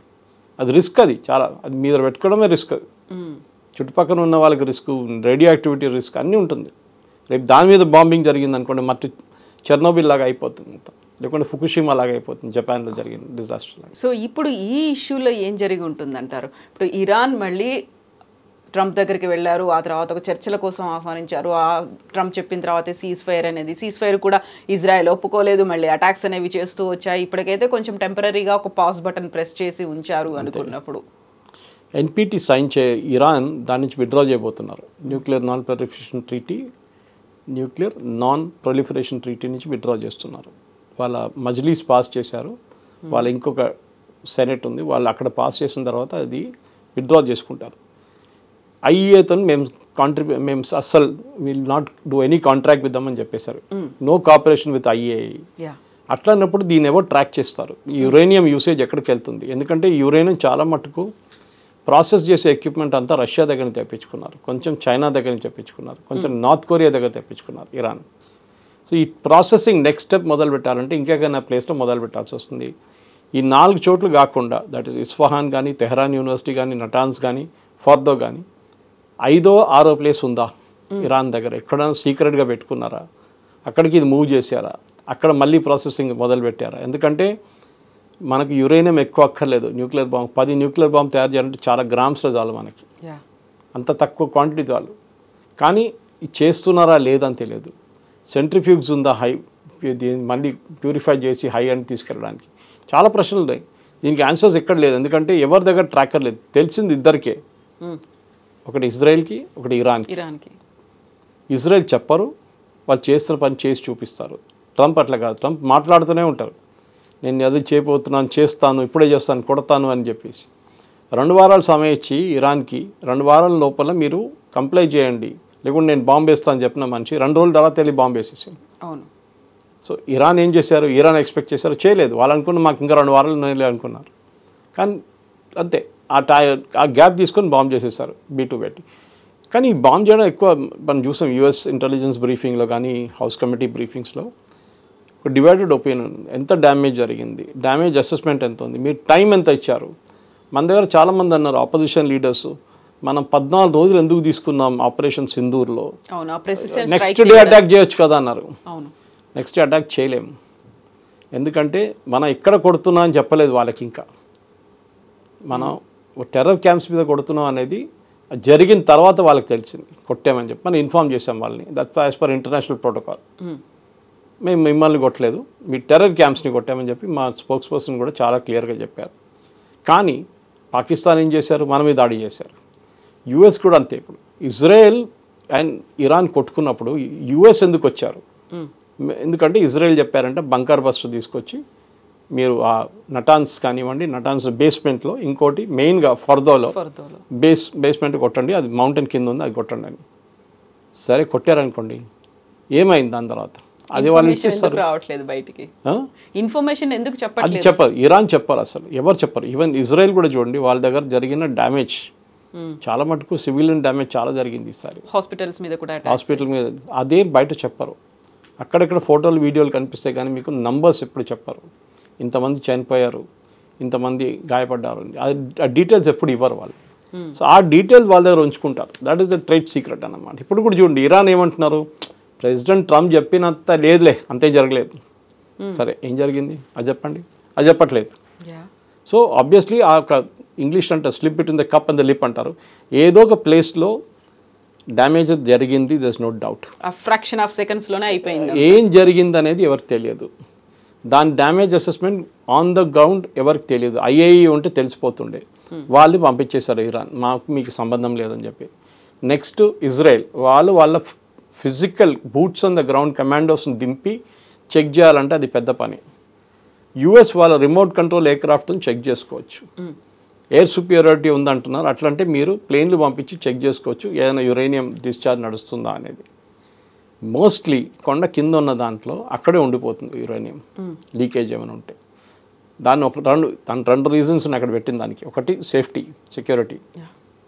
అది రిస్క్, అది చాలా, అది మీద పెట్టుకోవడమే రిస్క్. చుట్టుపక్కల ఉన్న వాళ్ళకి రిస్క్, రేడియో యాక్టివిటీ రిస్క్ అన్నీ ఉంటుంది. రేపు దాని మీద బాంబింగ్ జరిగింది అనుకోండి, మట్టి చెర్నోబిల్ లాగా అయిపోతుంది, లేకుంటే ఫుకుషిమా లాగా అయిపోతుంది, జపాన్లో జరిగిన డిజాస్టర్ లాగా. సో ఇప్పుడు ఈ ఇష్యూలో ఏం జరిగి ఉంటుంది అంటారు? ఇప్పుడు ఇరాన్ మళ్ళీ ట్రంప్ దగ్గరికి వెళ్ళారు, ఆ తర్వాత ఒక చర్చల కోసం ఆహ్వానించారు, ఆ ట్రంప్ చెప్పిన తర్వాత సీజ్ ఫైర్ అనేది, సీజ్ ఫైర్ కూడా ఇజ్రాయెల్ ఒప్పుకోలేదు, మళ్ళీ అటాక్స్ అనేవి చేస్తూ వచ్చాయి. ఇప్పటికైతే కొంచెం టెంపరీగా ఒక పాజ్ బటన్ ప్రెస్ చేసి ఉంచారు అనుకున్నప్పుడు ఎన్పిటి సైన్ ఇరాన్ దాని నుంచి విత్డ్రా చేయబోతున్నారు. న్యూక్లియర్ నాన్ ప్రొలిఫరేషన్ ట్రీటీ నుంచి విత్డ్రా చేస్తున్నారు. వాళ్ళ మజ్లీస్ పాస్ చేశారు, వాళ్ళ ఇంకొక సెనెట్ ఉంది, వాళ్ళు అక్కడ పాస్ చేసిన తర్వాత అది విత్డ్రా చేసుకుంటారు. ఐఏతో మేము అస్సలు will not do any contract with them అని చెప్పేశారు, నో కోఆపరేషన్ విత్ ఐఏఐ. అట్లా అన్నప్పుడు దీన్ని ఎవరు ట్రాక్ చేస్తారు, ఈ యురేనియం యూసేజ్ ఎక్కడికి వెళ్తుంది? ఎందుకంటే ఈ యురేనియం చాలా మటుకు ప్రాసెస్ చేసే ఎక్విప్మెంట్ అంతా రష్యా దగ్గర నుంచి తెప్పించుకున్నారు, కొంచెం చైనా దగ్గర నుంచి తెప్పించుకున్నారు, కొంచెం నార్త్ కొరియా దగ్గర తెప్పించుకున్నారు ఇరాన్. సో ఈ ప్రాసెసింగ్ నెక్స్ట్ స్టెప్ మొదలు పెట్టాలంటే ఇంకెక్కడైనా ప్లేస్లో మొదలు పెట్టాల్సి వస్తుంది. ఈ 4 చోట్లు కాకుండా, దట్ ఈస్ ఇస్ఫహాన్ కానీ, తెహరాన్ యూనివర్సిటీ కానీ, నటాన్స్ కానీ, ఫోర్దో కానీ, 5వ 6వ ప్లేస్ ఉందా ఇరాన్ దగ్గర? ఎక్కడైనా సీక్రెట్గా పెట్టుకున్నారా? అక్కడికి ఇది మూవ్ చేశారా? అక్కడ మళ్ళీ ప్రాసెసింగ్ మొదలు పెట్టారా? ఎందుకంటే మనకు యురేనియం ఎక్కువ అక్కర్లేదు, న్యూక్లియర్ బాంబ్ 10 న్యూక్లియర్ బాంబ్ తయారు చేయాలంటే చాలా గ్రామ్స్లో చాలు మనకి, అంత తక్కువ క్వాంటిటీ చాలు. కానీ చేస్తున్నారా లేదని తెలియదు. సెంట్రిఫ్యూగ్స్ ఉందా హై, మళ్ళీ ప్యూరిఫై చేసి హై అని తీసుకెళ్ళడానికి? చాలా ప్రశ్నలు ఉన్నాయి. దీనికి ఆన్సర్స్ ఎక్కడ లేదు, ఎందుకంటే ఎవరి దగ్గర ట్రాకర్ లేదు. తెలిసింది ఇద్దరికే, ఒకటి ఇజ్రాయెల్కి, ఒకటి ఇరాన్కి. ఇజ్రాయెల్ చెప్పరు, వాళ్ళు చేస్తున్న పని చేసి చూపిస్తారు. ట్రంప్ అట్లా కాదు, ట్రంప్ మాట్లాడుతూనే ఉంటారు, నేను అది చేయబోతున్నాను, చేస్తాను, ఇప్పుడే చేస్తాను, కొడతాను అని చెప్పేసి. 2 వారాలు సమయం ఇచ్చి ఇరాన్కి 2 వారాల లోపల మీరు కంప్లై చేయండి, లేకుంటే నేను బాంబు వేస్తాను చెప్పిన మనిషి 2 రోజుల తర్వాత వెళ్ళి బాంబు వేసేసాను. అవును. సో ఇరాన్ ఏం చేశారు, ఇరాన్ ఎక్స్పెక్ట్ చేశారు, చేయలేదు. వాళ్ళు అనుకున్న మాకు ఇంకా 2 వారాలు నెలలు అనుకున్నారు, కానీ అంతే ఆ గ్యాప్ తీసుకొని బాంబు చేసేసారు B2 పెట్టి. కానీ ఈ బాంబ్ చేయడం ఎక్కువ మనం చూసాం యూఎస్ ఇంటెలిజెన్స్ బ్రీఫింగ్లో కానీ హౌస్ కమిటీ బ్రీఫింగ్స్లో ఒక డివైడెడ్ ఒపీనియన్. ఎంత డ్యామేజ్ జరిగింది, డ్యామేజ్ అసెస్మెంట్ ఎంత ఉంది, మీరు టైం ఎంత ఇచ్చారు. మన దగ్గర చాలామంది అన్నారు ఆపోజిషన్ లీడర్స్, మనం 14 రోజులు ఎందుకు తీసుకున్నాం ఆపరేషన్ సింధూర్లో, నెక్స్ట్ డే అటాక్ చేయొచ్చు కదా అన్నారు. నెక్స్ట్ డే అటాక్ చేయలేము, ఎందుకంటే మనం ఎక్కడ కొడుతున్నాం అని చెప్పలేదు వాళ్ళకి. ఇంకా మనం టెర్రర్ క్యాంప్స్ మీద కొడుతున్నాం అనేది జరిగిన తర్వాత వాళ్ళకి తెలిసింది, కొట్టామని చెప్పి మనం ఇన్ఫార్మ్ చేసాం వాళ్ళని. That's as per international protocol. మేము మిమ్మల్ని కొట్టలేదు, మీ టెర్రర్ క్యాంప్స్ని కొట్టామని చెప్పి మా స్పోక్స్ పర్సన్ కూడా చాలా క్లియర్గా చెప్పారు. కానీ పాకిస్తాన్ ఏం చేశారు, మన మీద దాడి చేశారు. యుఎస్ కూడా అంతే. ఇప్పుడు ఇజ్రాయెల్ అండ్ ఇరాన్ కొట్టుకున్నప్పుడు యుఎస్ ఎందుకు వచ్చారు, ఎందుకంటే ఇజ్రాయెల్ చెప్పారంటే బంకర్ బస్టర్ తీసుకొచ్చి మీరు ఆ నటాన్స్ కానివ్వండి, నటాన్స్ బేస్మెంట్లో ఇంకోటి మెయిన్గా ఫర్దోలో బేస్మెంట్ కొట్టండి, అది మౌంటైన్ కింద ఉంది, అది కొట్టండి అని. సరే కొట్టారనుకోండి, ఏమైంది దాని తర్వాత? అది వాళ్ళు ఇచ్చేస్తారు, రావట్లేదు బయటికి ఇన్ఫర్మేషన్ ఎందుకు చెప్పాలి, అది చెప్పారు. ఇరాన్ చెప్పారు, అసలు ఎవరు చెప్పారు. ఈవెన్ ఇజ్రాయెల్ కూడా చూడండి, వాళ్ళ దగ్గర జరిగిన డ్యామేజ్ చాలా మటుకు సివిలియన్ డ్యామేజ్ చాలా జరిగింది ఈసారి. హాస్పిటల్స్ మీద కూడా, హాస్పిటల్ మీద అదే బయట చెప్పరు. అక్కడక్కడ ఫోటోలు వీడియోలు కనిపిస్తాయి కానీ మీకు నంబర్స్ ఎప్పుడు చెప్పరు. ఇంతమంది చనిపోయారు, ఇంతమంది గాయపడ్డారు, ఆ డీటెయిల్స్ ఎప్పుడు ఇవ్వరు వాళ్ళు. సో ఆ డీటెయిల్స్ వాళ్ళ దగ్గర ఉంచుకుంటారు. That is the trade secret అన్నమాట. ఇప్పుడు కూడా చూడండి, ఇరాన్ ఏమంటున్నారు, ప్రెసిడెంట్ ట్రంప్ చెప్పినంత లేదులే, అంతే జరగలేదు. సరే ఏం జరిగింది అది చెప్పండి, అది చెప్పట్లేదు. సో ఆబ్వియస్లీ ఆ ఇంగ్లీష్ అంటే slip between the cup and the lip అంటారు. ఏదో ఒక ప్లేస్లో డ్యామేజ్ జరిగింది, there is no doubt. Fraction of సెకండ్స్లోనే అయిపోయింది. ఏం జరిగింది అనేది ఎవరికి తెలియదు. దాని damage assessment on the ground ఎవరికి తెలియదు. ఐఏఈ ఉంటే తెలిసిపోతుండే, వాళ్ళు పంపించేశారు ఇరాన్, మీకు సంబంధం లేదని చెప్పి. నెక్స్ట్ ఇజ్రాయెల్, వాళ్ళ physical boots on the ground కమాండోస్ని దింపి చెక్ చేయాలంటే అది పెద్ద పని. యుఎస్ వాళ్ళ రిమోట్ కంట్రోల్ ఎయిర్క్రాఫ్ట్ని చెక్ చేసుకోవచ్చు. ఎయిర్ సుపీరియారిటీ ఉందంటున్నారు, అట్లంటే మీరు ప్లేన్లు పంపించి చెక్ చేసుకోవచ్చు ఏదైనా యురేనియం డిశ్చార్జ్ నడుస్తుందా అనేది. మోస్ట్లీ కొండ కింద ఉన్న దాంట్లో అక్కడే ఉండిపోతుంది యురేనియం లీకేజ్ ఏమైనా ఉంటే. దాని రెండు రీజన్స్ అక్కడ పెట్టిన దానికి. ఒకటి సేఫ్టీ, సెక్యూరిటీ.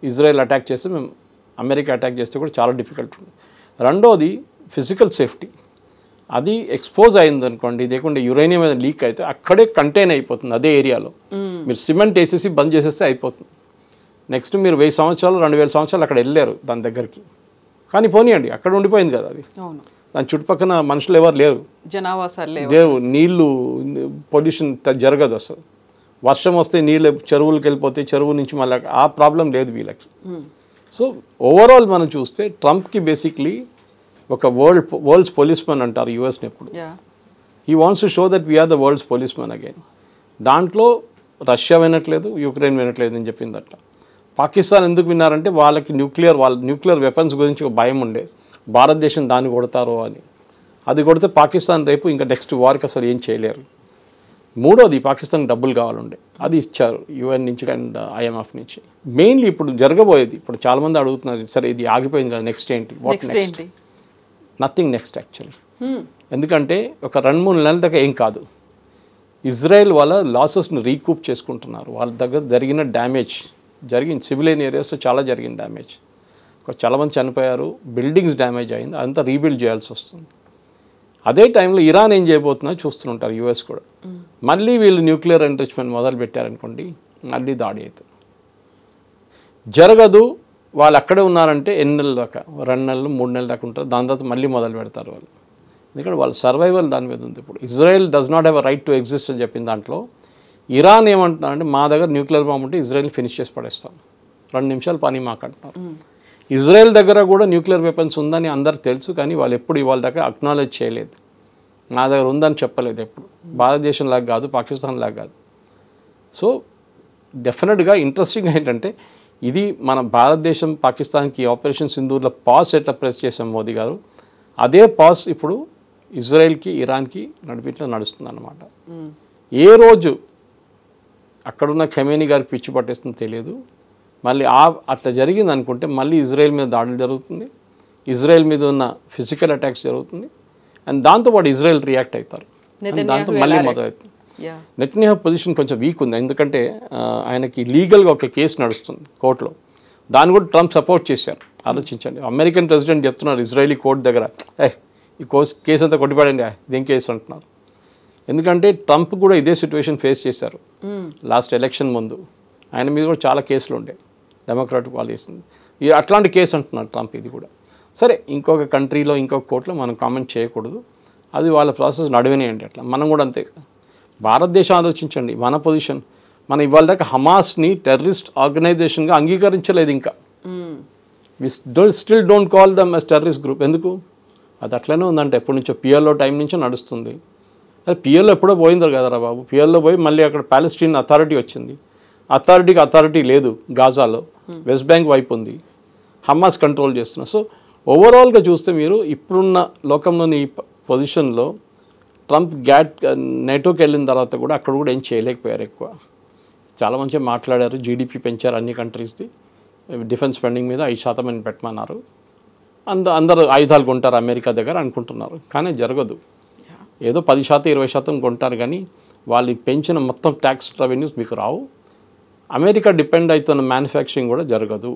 ఇజ్రాయెల్ అటాక్ చేస్తే మేము అమెరికా అటాక్ చేస్తే కూడా చాలా డిఫికల్ట్ ఉంది. రెండోది ఫిజికల్ సేఫ్టీ. అది ఎక్స్పోజ్ అయింది అనుకోండి, లేకుంటే యురేనియం మీద లీక్ అయితే అక్కడే కంటైన్ అయిపోతుంది అదే ఏరియాలో. మీరు సిమెంట్ వేసేసి బంద్ చేసేస్తే అయిపోతుంది. నెక్స్ట్ మీరు 1000 సంవత్సరాలు 2000 సంవత్సరాలు అక్కడ వెళ్ళారు దాని దగ్గరికి, కానీ పోనీయండి అక్కడ ఉండిపోయింది కదా అది. దాని చుట్టుపక్కల మనుషులు ఎవరు లేరు, జనావాసాలు లేవు, నీళ్లు పొల్యూషన్ జరగదు అసలు. వర్షం వస్తే నీళ్ళు చెరువులకు వెళ్ళిపోతే చెరువు నుంచి మళ్ళీ ఆ ప్రాబ్లం లేదు వీళ్ళకి. సో ఓవరాల్ మనం చూస్తే ట్రంప్కి బేసిక్లీ ఒక వరల్డ్స్ పోలీస్మెన్ అంటారు యుఎస్ని ఎప్పుడు. He wants to show that we're the world's policemen again. దాంట్లో రష్యా వినట్లేదు, యుక్రెయిన్ వినట్లేదు అని చెప్పిందట. పాకిస్తాన్ ఎందుకు విన్నారంటే వాళ్ళకి న్యూక్లియర్ వెపన్స్ గురించి ఒక భయం ఉండే, భారతదేశం దాన్ని కొడతారో అని. అది కొడితే పాకిస్తాన్ రేపు ఇంకా నెక్స్ట్ వార్కి అసలు ఏం చేయలేరు. మూడోది పాకిస్తాన్ డబ్బులు కావాలండే, అది ఇచ్చారు యుఎన్ నుంచి అండ్ ఐఎంఎఫ్ నుంచి. మెయిన్లీ ఇప్పుడు జరగబోయేది, ఇప్పుడు చాలామంది అడుగుతున్నారు, సరే ఇది ఆగిపోయింది కదా, నెక్స్ట్ ఏంటి, what next? Nothing next actually. ఎందుకంటే ఒక 2-3 నెలల దాకా ఏం కాదు. ఇజ్రాయెల్ వాళ్ళ లాసెస్ని రీకూప్ చేసుకుంటున్నారు. వాళ్ళ దగ్గర జరిగిన డ్యామేజ్ జరిగింది, సివిలియన్ ఏరియాస్లో చాలా జరిగింది డ్యామేజ్. చాలామంది చనిపోయారు, బిల్డింగ్స్ డ్యామేజ్ అయింది, అంతా రీబిల్డ్ చేయాల్సి వస్తుంది. అదే టైంలో ఇరాన్ ఏం చేయబోతుందో చూస్తుంటారు యుఎస్ కూడా. మళ్ళీ వీళ్ళు న్యూక్లియర్ ఎన్రిచ్మెంట్ మొదలు పెట్టారనుకోండి, మళ్ళీ దాడి అవుతుంది. జరగదు, వాళ్ళు అక్కడే ఉన్నారంటే ఎన్ని నెలల దాకా, 2 నెలలు 3 నెలల దాకా ఉంటారు. దాని తర్వాత మళ్ళీ మొదలు పెడతారు వాళ్ళు, ఎందుకంటే వాళ్ళ సర్వైవల్ దాని మీద ఉంది. ఇప్పుడు Israel does not have a right to exist అని చెప్పిన దాంట్లో ఇరాన్ ఏమంటున్నారంటే మా దగ్గర న్యూక్లియర్ బాంబు ఉంటే ఇజ్రాయెల్ ఫినిష్ చేసి పడేస్తాం, 2 నిమిషాలు పని మాకంటున్నారు. ఇజ్రాయెల్ దగ్గర కూడా న్యూక్లియర్ వెపన్స్ ఉందని అందరికి తెలుసు, కానీ వాళ్ళు ఎప్పుడు ఇవాళ దాకా అక్నాలెడ్జ్ చేయలేదు. నా దగ్గర ఉందని చెప్పలేదు ఎప్పుడు. భారతదేశం లాగా కాదు, పాకిస్తాన్ లాగా కాదు. సో డెఫినెట్గా ఇంట్రెస్టింగ్ ఏంటంటే ఇది మన భారతదేశం పాకిస్తాన్కి ఆపరేషన్ సింధూర్లో పాస్ ఎట్లా ప్రెస్ చేసాం మోదీ గారు, అదే పాస్ ఇప్పుడు ఇజ్రాయెల్కి ఇరాన్కి నడిపిట్లో నడుస్తుంది అన్నమాట. ఏ రోజు అక్కడున్న ఖమేనీ గారికి పిచ్చి పట్టేస్తుందో తెలియదు. మళ్ళీ అట్లా జరిగింది అనుకుంటే మళ్ళీ ఇజ్రాయెల్ మీద దాడులు జరుగుతుంది, ఇజ్రాయెల్ మీద ఉన్న ఫిజికల్ అటాక్స్ జరుగుతుంది, అండ్ దాంతోపాటు ఇజ్రాయెల్ రియాక్ట్ అవుతారు, దాంతో మళ్ళీ మొదలవుతుంది. నెతన్యాహు పొజిషన్ కొంచెం వీక్ ఉంది, ఎందుకంటే ఆయనకి లీగల్గా ఒక కేసు నడుస్తుంది కోర్టులో, దాన్ని కూడా ట్రంప్ సపోర్ట్ చేశారు. ఆలోచించండి. అమెరికన్ ప్రెసిడెంట్ చెప్తున్నారు ఇజ్రాయలీ కోర్టు దగ్గర, ఈ కేసు అంతా కొట్టిపడండి, ఇదేం కేసు అంటున్నారు. ఎందుకంటే ట్రంప్ కూడా ఇదే సిచ్యువేషన్ ఫేస్ చేశారు లాస్ట్ ఎలక్షన్ ముందు. ఆయన మీద కూడా చాలా కేసులు ఉండే, డెమోక్రాటిక్ వాళ్ళు వేసింది. అట్లాంటి కేసు అంటున్నారు ట్రంప్ ఇది కూడా. సరే, ఇంకొక కంట్రీలో ఇంకొక కోర్టులో మనం కామెంట్ చేయకూడదు, అది వాళ్ళ ప్రాసెస్ నడవనేయండి. అట్లా మనం కూడా అంతే. భారతదేశం ఆలోచించండి, మన పొజిషన్. మనం ఇవాళ దాకా హమాస్ని టెర్రరిస్ట్ ఆర్గనైజేషన్గా అంగీకరించలేదు ఇంకా. We still don't call them as terrorist group. ఎందుకు? అది అట్లనే ఉందంటే ఎప్పటి నుంచో పిఎల్ఓ టైం నుంచో నడుస్తుంది. అది పిఎల్ఓ ఎప్పుడో పోయిందో కదరా బాబు. పిఎల్ఓ పోయి మళ్ళీ అక్కడ పాలెస్టీన్ అథారిటీ వచ్చింది. అథారిటీ లేదు గాజాలో, వెస్ట్ బ్యాంక్ వైపు ఉంది, హమాస్ కంట్రోల్ చేస్తున్నారు. సో ఓవరాల్గా చూస్తే మీరు ఇప్పుడున్న లోకంలోని ఈ పొజిషన్లో ట్రంప్ నేటోకి వెళ్ళిన తర్వాత కూడా అక్కడ కూడా ఏం చేయలేకపోయారు ఎక్కువ. చాలా మంచిగా మాట్లాడారు, జీడిపి పెంచారు అన్ని కంట్రీస్ది, డిఫెన్స్ స్పెండింగ్ మీద 5% అని పెట్టమన్నారు. అందరూ ఆయుధాలు కొంటారు అమెరికా దగ్గర అనుకుంటున్నారు, కానీ జరగదు. ఏదో 10% 20% కొంటారు, కానీ వాళ్ళు పెంచిన మొత్తం ట్యాక్స్ రెవెన్యూస్ మీకు రావు. అమెరికా డిపెండ్ అవుతున్న మ్యానుఫ్యాక్చరింగ్ కూడా జరగదు.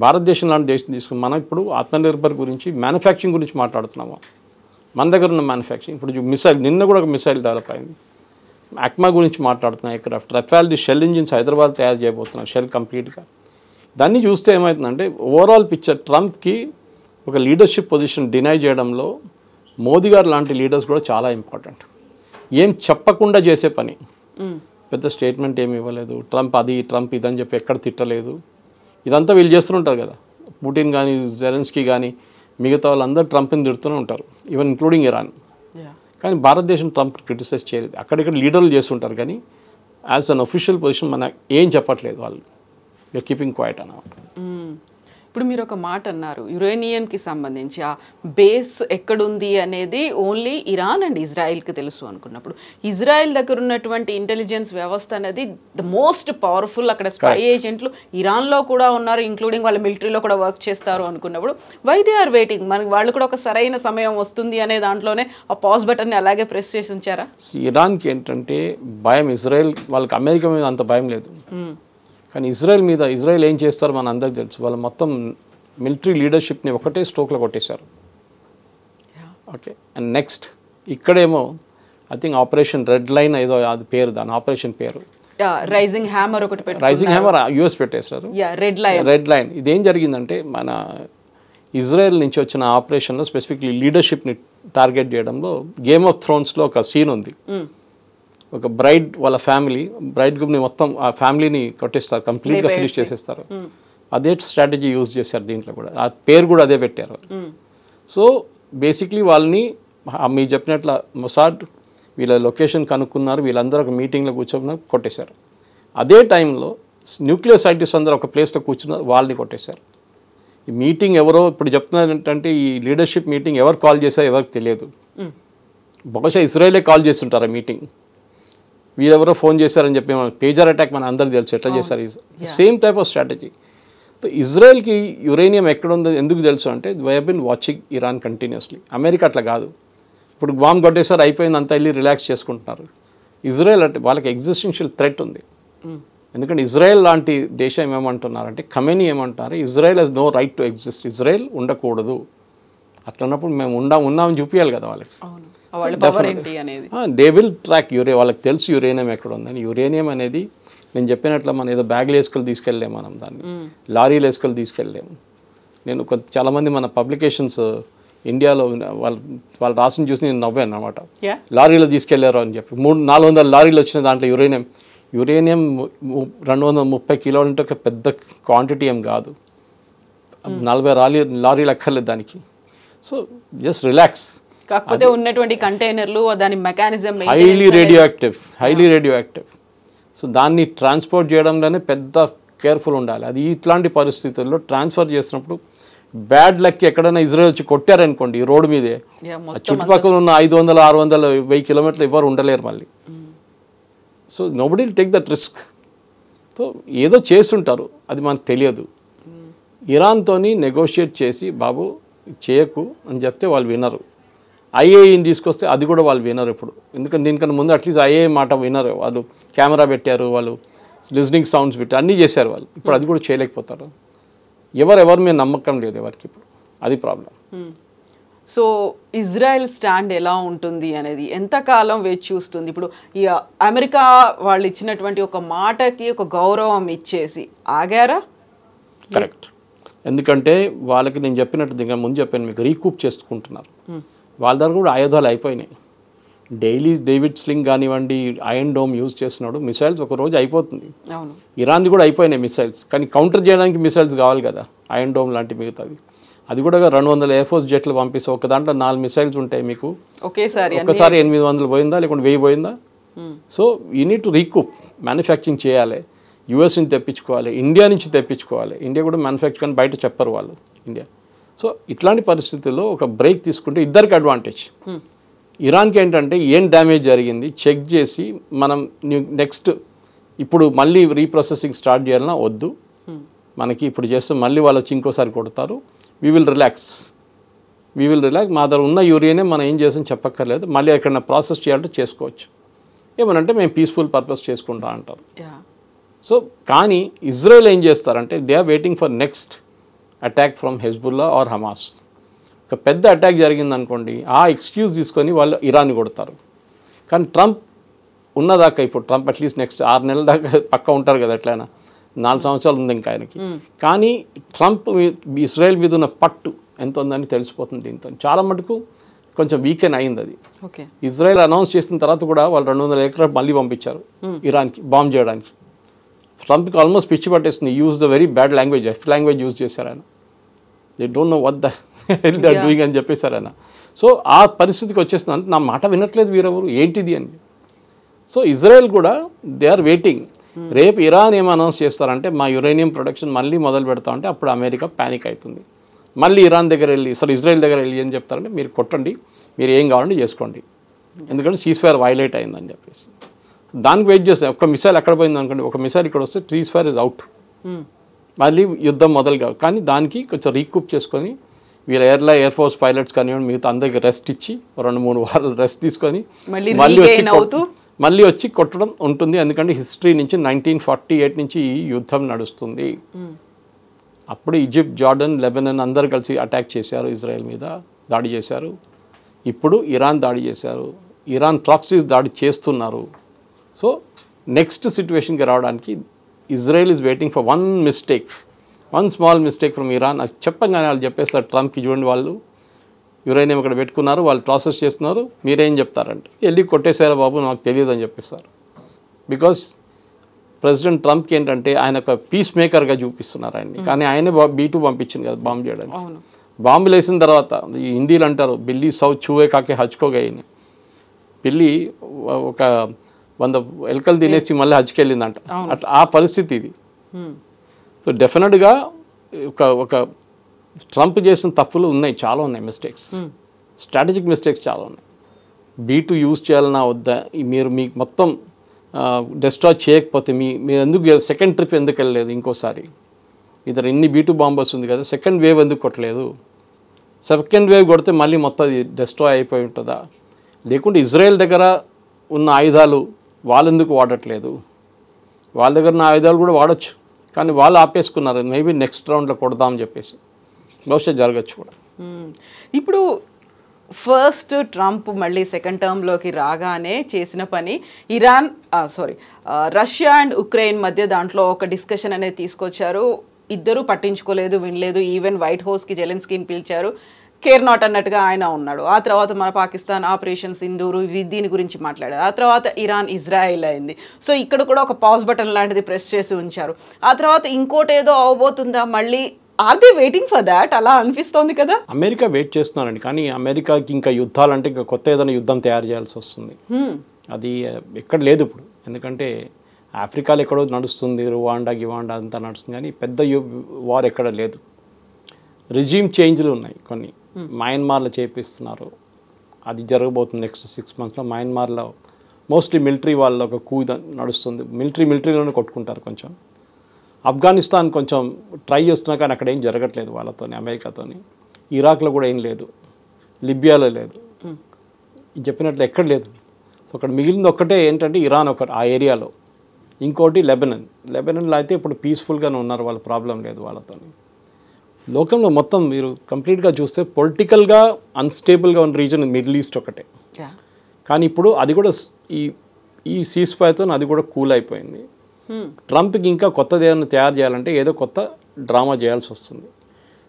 భారతదేశం లాంటి దేశం తీసుకుని మనం ఇప్పుడు ఆత్మనిర్భర్ గురించి మ్యానుఫ్యాక్చరింగ్ గురించి మాట్లాడుతున్నాము. మన దగ్గర ఉన్న మ్యానుఫ్యాక్చరింగ్ ఇప్పుడు మిసైల్, నిన్న కూడా ఒక మిసైల్ డెవలప్ అయింది. ఆక్మా గురించి మాట్లాడుతున్నాం, ఎయిర్క్రాఫ్ట్, రఫాల్ది షెల్ ఇంజిన్స్ హైదరాబాద్ తయారు చేయబోతున్నారు, షెల్ కంప్లీట్గా. దాన్ని చూస్తే ఏమవుతుందంటే ఓవరాల్ పిక్చర్ ట్రంప్కి ఒక లీడర్షిప్ పొజిషన్ డినై చేయడంలో మోదీ గారు లాంటి లీడర్స్ కూడా చాలా ఇంపార్టెంట్. ఏం చెప్పకుండా చేసే పని, పెద్ద స్టేట్మెంట్ ఏమి ఇవ్వలేదు, ట్రంప్ ఇదని చెప్పి ఎక్కడ తిట్టలేదు. ఇదంతా వీళ్ళు చేస్తుంటారు కదా, పుటిన్ కానీ జెలెన్స్కీ కానీ మిగతా వాళ్ళందరూ ట్రంప్ని తిడుతూనే ఉంటారు, ఈవెన్ ఇంక్లూడింగ్ ఇరాన్. కానీ భారతదేశం ట్రంప్ క్రిటిసైజ్ చేయలేదు. అక్కడిక్కడ లీడర్లు చేస్తుంటారు, కానీ యాజ్ అన్ అఫీషియల్ పొజిషన్ మన ఏం చెప్పట్లేదు వాళ్ళు, యూఆర్ కీపింగ్ క్వైట్ అన్నమాట. ఇప్పుడు మీరు ఒక మాట అన్నారు, యురేనియంకి సంబంధించి ఆ బేస్ ఎక్కడుంది అనేది ఓన్లీ ఇరాన్ అండ్ ఇజ్రాయిల్కి తెలుసు అనుకున్నప్పుడు, ఇజ్రాయెల్ దగ్గర ఉన్నటువంటి ఇంటెలిజెన్స్ వ్యవస్థ అనేది ద మోస్ట్ పవర్ఫుల్. అక్కడ స్పై ఏజెంట్లు ఇరాన్లో కూడా ఉన్నారు, ఇంక్లూడింగ్ వాళ్ళ మిలిటరీలో కూడా వర్క్ చేస్తారు అనుకున్నప్పుడు వై దే ఆర్ వెయిటింగ్? మనకి వాళ్ళు కూడా ఒక సరైన సమయం వస్తుంది అనే దాంట్లోనే ఆ పాజ్ బటన్ని అలాగే ప్రెస్ చేసి ఉంచారా? ఇరాన్కి ఏంటంటే భయం, ఇజ్రాయెల్ వాళ్ళకి అమెరికా మీద అంత భయం లేదు, కానీ ఇజ్రాయెల్ ఏం చేస్తారో మన అందరికి తెలుసు. వాళ్ళు మొత్తం మిలిటరీ లీడర్షిప్ని ఒకటే స్ట్రోక్లో కొట్టేశారు. ఓకే, అండ్ నెక్స్ట్ ఇక్కడేమో I think operation red line ఏదో అది పేరు, దాని ఆపరేషన్ పేరు రైజింగ్ హ్యామర్ ఒకటి, రైజింగ్ హ్యామర్ యూఎస్ పెట్టేశారు. రెడ్ లైన్ ఇదేం జరిగిందంటే మన ఇజ్రాయెల్ నుంచి వచ్చిన ఆపరేషన్లో స్పెసిఫిక్లీ లీడర్షిప్ని టార్గెట్ చేయడంలో గేమ్ ఆఫ్ థ్రోన్స్లో ఒక సీన్ ఉంది. ఒక బ్రైడ్ వాళ్ళ ఫ్యామిలీ, బ్రైడ్ గ్రూప్ని మొత్తం ఆ ఫ్యామిలీని కొట్టేస్తారు, కంప్లీట్గా ఫినిష్ చేసేస్తారు. అదే స్ట్రాటజీ యూజ్ చేశారు దీంట్లో కూడా, ఆ పేరు కూడా అదే పెట్టారు. సో బేసిక్లీ వాళ్ళని మీరు చెప్పినట్ల మొసాడ్ వీళ్ళ లొకేషన్ కనుక్కున్నారు, వీళ్ళందరూ ఒక మీటింగ్లో కూర్చొని కొట్టేశారు. అదే టైంలో న్యూక్లియర్ సైంటిస్ట్ అందరూ ఒక ప్లేస్లో కూర్చున్నారు, వాళ్ళని కొట్టేశారు. ఈ మీటింగ్ ఎవరో ఇప్పుడు చెప్తున్నారు ఏంటంటే ఈ లీడర్షిప్ మీటింగ్ ఎవరు కాల్ చేశారో ఎవరికి తెలియదు, బహుశా ఇజ్రాయెలే కాల్ చేస్తుంటారు ఆ మీటింగ్. వీరెవరో ఫోన్ చేశారని చెప్పి పేజర్ అటాక్ మన అందరికి తెలుసు ఎట్లా చేశారు. Same type of strategy. So ఇజ్రాయెల్కి యురేనియం ఎక్కడ ఉందో ఎందుకు తెలుసు అంటే we have been watching Iran continuously. America అట్లా కాదు, ఇప్పుడు బాంబ్ కొట్టేసారు అయిపోయింది అంతా వెళ్ళి రిలాక్స్ చేసుకుంటున్నారు. ఇజ్రాయెల్ అంటే వాళ్ళకి ఎగ్జిస్టెన్షియల్ థ్రెట్ ఉంది. ఎందుకంటే ఇజ్రాయెల్ లాంటి దేశం ఏమంటున్నారంటే, ఖమేనీ ఏమంటున్నారు, Israel has no right to exist, Israel ఉండకూడదు. అట్లన్నప్పుడు మేము ఉన్నామని చూపించాలి కదా వాళ్ళకి. దే విల్ ట్రాక్ వాళ్ళకి తెలుసు యురేనియం ఎక్కడ ఉందని. యురేనియం అనేది నేను చెప్పినట్లు మనం ఏదో బ్యాగ్లు వేసుకొని తీసుకెళ్ళలేము, మనం దాన్ని లారీలు వేసుకొని తీసుకెళ్ళలేము. నేను చాలామంది మన పబ్లికేషన్స్ ఇండియాలో వాళ్ళు రాసిన చూసి నేను నవ్వాను అనమాట. లారీలో తీసుకెళ్లారు అని చెప్పి 400 లారీలు వచ్చిన దాంట్లో యురేనియం 230 కిలోలు అంటే ఒక పెద్ద క్వాంటిటీ ఏం కాదు, 40 లారీలు అక్కర్లేదు దానికి. So just relax. కాకపోతే ఉన్నటువంటి కంటైనర్లు దాని mechanism highly radio active. So దాన్ని ట్రాన్స్పోర్ట్ చేయడంలోనే పెద్ద కేర్ఫుల్ ఉండాలి. అది ఇట్లాంటి పరిస్థితుల్లో ట్రాన్స్ఫర్ చేసినప్పుడు బ్యాడ్ లక్ ఎక్కడైనా ఇజ్రాయెల్ వచ్చి కొట్టారనుకోండి ఈ రోడ్డు మీదే, చుట్టుపక్కల ఉన్న 500, 600, 1000 కిలోమీటర్లు ఎవరు ఉండలేరు మళ్ళీ. So nobody will take that risk. So ఏదో చేస్తుంటారు, అది మనకు తెలియదు. ఇరాన్తోని నెగోషియేట్ చేసి బాబు చేయకు అని చెప్తే వాళ్ళు వినరు. ఐఏఈని తీసుకొస్తే అది కూడా వాళ్ళు వినరు ఇప్పుడు. ఎందుకంటే దీనికన్నా ముందు అట్లీస్ట్ ఐఏఈ మాట వినరు. వాళ్ళు కెమెరా పెట్టారు, వాళ్ళు లిజనింగ్ సౌండ్స్ పెట్టారు, అన్నీ చేశారు వాళ్ళు. ఇప్పుడు అది కూడా చేయలేకపోతారు. ఎవరి మీద నమ్మకం లేదు ఎవరికి ఇప్పుడు, అది ప్రాబ్లం. సో ఇజ్రాయెల్ స్టాండ్ ఎలా ఉంటుంది అనేది ఎంతకాలం వేచి చూస్తుంది? ఇప్పుడు ఈ అమెరికా వాళ్ళు ఇచ్చినటువంటి ఒక మాటకి ఒక గౌరవం ఇచ్చేసి ఆగారా? కరెక్ట్. ఎందుకంటే వాళ్ళకి నేను చెప్పినట్టు ఇంకా ముందు చెప్పాను మీకు, రీకూప్ చేసుకుంటున్నారు. వాళ్ళ దగ్గర కూడా ఆయుధాలు అయిపోయినాయి. డైలీ డేవిడ్ స్లింగ్ కానివ్వండి, ఐరన్ డోమ్ యూజ్ చేస్తున్నాడు, మిసైల్స్ ఒక రోజు అయిపోతుంది. అవును, ఇరాన్ది కూడా అయిపోయినాయి మిసైల్స్, కానీ కౌంటర్ చేయడానికి మిసైల్స్ కావాలి కదా, ఐరన్ డోమ్ లాంటి మిగతాది. అది కూడా 200 ఎయిర్ ఫోర్స్ జెట్లు పంపిస్తే ఒక దాంట్లో 4 మిసైల్స్ ఉంటాయి మీకు, ఒకేసారి 800 పోయిందా లేకుంటే 1000 పోయిందా? So you need to recoup, manufacturing చేయాలి, యూఎస్ నుంచి తెప్పించుకోవాలి, ఇండియా నుంచి తెప్పించుకోవాలి. ఇండియా కూడా మ్యానుఫ్యాక్చర్ కానీ బయట చెప్పరు వాళ్ళు ఇండియా. సో ఇట్లాంటి పరిస్థితుల్లో ఒక బ్రేక్ తీసుకుంటే ఇద్దరికి అడ్వాంటేజ్. ఇరాన్కి ఏంటంటే ఏం డ్యామేజ్ జరిగింది చెక్ చేసి మనం నెక్స్ట్ ఇప్పుడు మళ్ళీ రీప్రాసెసింగ్ స్టార్ట్ చేయాలన్నా వద్దు, మనకి ఇప్పుడు చేస్తే మళ్ళీ వాళ్ళు వచ్చి ఇంకోసారి కొడతారు, వీ విల్ రిలాక్స్. మా దగ్గర ఉన్న యూరియానే మనం ఏం చేసాం చెప్పక్కర్లేదు, మళ్ళీ ఎక్కడైనా ప్రాసెస్ చేయాలంటే చేసుకోవచ్చు. ఏమనంటే మేము పీస్ఫుల్ పర్పస్ చేసుకుంటా అంటారు. సో కానీ ఇజ్రాయెల్ ఏం చేస్తారంటే they are waiting for next attack from Hezbollah or Hamas. ఒక పెద్ద అటాక్ జరిగిందనుకోండి, ఆ ఎక్స్క్యూజ్ తీసుకొని వాళ్ళు ఇరాన్ని కొడతారు. కానీ ట్రంప్ ఉన్నదాకా, ఇప్పుడు ట్రంప్ అట్లీస్ట్ నెక్స్ట్ 6 నెలల దాకా పక్క ఉంటారు కదా, ఎట్లయినా 4 సంవత్సరాలు ఉంది ఇంకా ఆయనకి. కానీ ట్రంప్ ఇజ్రాయెల్ మీద ఉన్న పట్టు ఎంత ఉందని తెలిసిపోతుంది దీంతో. చాలా మటుకు కొంచెం వీకెన్ అయింది అది. ఇజ్రాయెల్ అనౌన్స్ చేసిన తర్వాత కూడా వాళ్ళు 200 ఎకరాలు మళ్ళీ పంపించారు ఇరాన్కి బాంబ్ చేయడానికి. ట్రంప్కి ఆల్మోస్ట్ పిచ్చి పట్టేస్తుంది, use the very bad language, F language use చేశారు ఆయన. They don't know what the doing అని చెప్పేశారు ఆయన. సో ఆ పరిస్థితికి వచ్చేస్తుంది, అంటే నా మాట వినట్లేదు వీరెవరు, ఏంటిది అని. సో ఇజ్రాయెల్ కూడా దే ఆర్ వెయిటింగ్, రేపు ఇరాన్ ఏం అనౌన్స్ చేస్తారంటే మా యురేనియం ప్రొడక్షన్ మళ్ళీ మొదలు పెడతా అంటే అప్పుడు అమెరికా ప్యానిక్ అవుతుంది. మళ్ళీ ఇరాన్ దగ్గర వెళ్ళి ఇజ్రాయెల్ దగ్గర వెళ్ళి ఏం చెప్తారంటే మీరు కొట్టండి, మీరు ఏం కావాలంటే చేసుకోండి, ఎందుకంటే సీజ్ ఫైర్ వైలేట్ అయిందని చెప్పేసి. దానికి వెయిట్ చేస్తాం. ఒక మిసైల్ ఎక్కడ పోయింది అనుకోండి, ఒక మిసైల్ ఇక్కడ వస్తే సీజ్ ఫైర్ ఇస్ అవుట్, మళ్ళీ యుద్ధం మొదలు కావు. కానీ దానికి కొంచెం రీకూప్ చేసుకొని వీళ్ళ ఎయిర్ ఫోర్స్ పైలట్స్ కానివ్వండి మిగతా అందరికి రెస్ట్ ఇచ్చి 2-3 వారాలు రెస్ట్ తీసుకొని మళ్ళీ వచ్చి కొట్టడం ఉంటుంది. ఎందుకంటే హిస్టరీ నుంచి 1948 నుంచి ఈ యుద్ధం నడుస్తుంది. అప్పుడు ఈజిప్ట్, జార్డన్, లెబనాన్ అందరు కలిసి అటాక్ చేశారు, ఇజ్రాయెల్ మీద దాడి చేశారు. ఇప్పుడు ఇరాన్ దాడి చేశారు, ఇరాన్ ప్రాక్సీస్ దాడి చేస్తున్నారు. సో నెక్స్ట్ సిచ్యువేషన్కి రావడానికి Israel is waiting for one small mistake from Iran. అది చెప్పగానే వాళ్ళు చెప్పేస్తారు ట్రంప్కి, చూడండి వాళ్ళు యురేనియం ఇక్కడ పెట్టుకున్నారు, వాళ్ళు ప్రాసెస్ చేస్తున్నారు, మీరేం చెప్తారంటే వెళ్ళి కొట్టేశారా బాబు నాకు తెలియదు అని చెప్పేస్తారు. బికాస్ ప్రెసిడెంట్ ట్రంప్కి ఏంటంటే ఆయన ఒక పీస్ మేకర్గా చూపిస్తున్నారు ఆయన్ని. కానీ ఆయనే B2 పంపించింది కదా బాంబు చేయడానికి. బాంబులు వేసిన తర్వాత హిందీలు అంటారు బిల్లి సౌ చూవే కాకే హచ్కోగాయని, పిల్లి ఒక 100 ఎలకలు తినేసి మళ్ళీ హజ్కెళ్ళిందంట. అట్లా ఆ పరిస్థితి ఇది. సో డెఫినెట్గా ఒక ట్రంప్ చేసిన తప్పులు ఉన్నాయి, చాలా ఉన్నాయి, మిస్టేక్స్, స్ట్రాటజిక్ మిస్టేక్స్ చాలా ఉన్నాయి. B2 యూజ్ చేయాలన్నా వద్దా, మీరు మీకు మొత్తం డిస్ట్రాయ్ చేయకపోతే మీరు ఎందుకు సెకండ్ ట్రిప్ ఎందుకు వెళ్ళలేదు ఇంకోసారి? ఇద్దరు ఇన్ని B2 బాంబర్స్ ఉంది కదా, సెకండ్ వేవ్ ఎందుకు కొట్టలేదు? సెకండ్ వేవ్ కొడితే మళ్ళీ మొత్తం అది డిస్ట్రాయ్ అయిపోయి ఉంటుందా? లేకుంటే ఇజ్రాయెల్ దగ్గర ఉన్న ఆయుధాలు వాళ్ళు ఎందుకు వాడట్లేదు? వాళ్ళ దగ్గర ఉన్న ఆయుధాలు కూడా వాడచ్చు, కానీ వాళ్ళు ఆపేసుకున్నారు. మేబీ నెక్స్ట్ రౌండ్లో కొడదామని చెప్పేసి బహుశా జరగచ్చు కూడా. ఇప్పుడు ఫస్ట్ ట్రంప్ మళ్ళీ సెకండ్ టర్మ్లోకి రాగానే చేసిన పని రష్యా అండ్ ఉక్రెయిన్ మధ్య దాంట్లో ఒక డిస్కషన్ అనేది తీసుకొచ్చారు. ఇద్దరు పట్టించుకోలేదు, వినలేదు. ఈవెన్ వైట్ హౌస్కి జెలెన్స్కీని పిలిచారు, కేర్ నాట్ అన్నట్టుగా ఆయన ఉన్నాడు. ఆ తర్వాత మన పాకిస్తాన్ ఆపరేషన్ సింధూరు దీని గురించి మాట్లాడారు. ఆ తర్వాత ఇరాన్ ఇజ్రాయెల్ అయింది. సో ఇక్కడ కూడా ఒక పాజ్ బటన్ లాంటిది ప్రెస్ చేసి ఉంచారు. ఆ తర్వాత ఇంకోటి ఏదో అవబోతుందా మళ్ళీ? Are they waiting for that? అలా అనిపిస్తోంది కదా. అమెరికా వెయిట్ చేస్తున్నారండి, కానీ అమెరికాకి ఇంకా యుద్ధాలంటే ఇంకా కొత్త ఏదైనా యుద్ధం తయారు చేయాల్సి వస్తుంది. అది ఎక్కడ లేదు ఇప్పుడు, ఎందుకంటే ఆఫ్రికాలో ఎక్కడో నడుస్తుంది, రువాండా గివాండా అంతా నడుస్తుంది, కానీ పెద్ద వార్ ఎక్కడ లేదు. రిజీమ్ చేంజ్లు ఉన్నాయి కొన్ని, మయన్మార్లో చేపిస్తున్నారు, అది జరగబోతుంది నెక్స్ట్ 6 monthsలో. మయన్మార్లో మోస్ట్లీ మిలిటరీ వాళ్ళ ఒక కూ నడుస్తుంది, మిలిటరీలోనే కొట్టుకుంటారు కొంచెం. ఆఫ్ఘనిస్తాన్ కొంచెం ట్రై చేస్తున్నా కానీ అక్కడ ఏం జరగట్లేదు వాళ్ళతోని, అమెరికాతోని. ఇరాక్లో కూడా ఏం లేదు, లిబియాలో లేదు, చెప్పినట్లు ఎక్కడ లేదు. సో అక్కడ మిగిలింది ఒక్కటే ఏంటంటే ఇరాన్ ఒకటి ఆ ఏరియాలో, ఇంకోటి లెబనన్లో అయితే ఇప్పుడు పీస్ఫుల్గానే ఉన్నారు వాళ్ళు, ప్రాబ్లం లేదు వాళ్ళతోని. లోకంలో మొత్తం మీరు కంప్లీట్గా చూస్తే పొలిటికల్గా అన్స్టేబుల్గా ఉన్న రీజన్ మిడిల్ ఈస్ట్ ఒకటే. కానీ ఇప్పుడు అది కూడా ఈ సీజ్ ఫైర్తో అది కూడా కూల్ అయిపోయింది. ట్రంప్కి ఇంకా కొత్తది ఏమైనా తయారు చేయాలంటే ఏదో కొత్త డ్రామా చేయాల్సి వస్తుంది.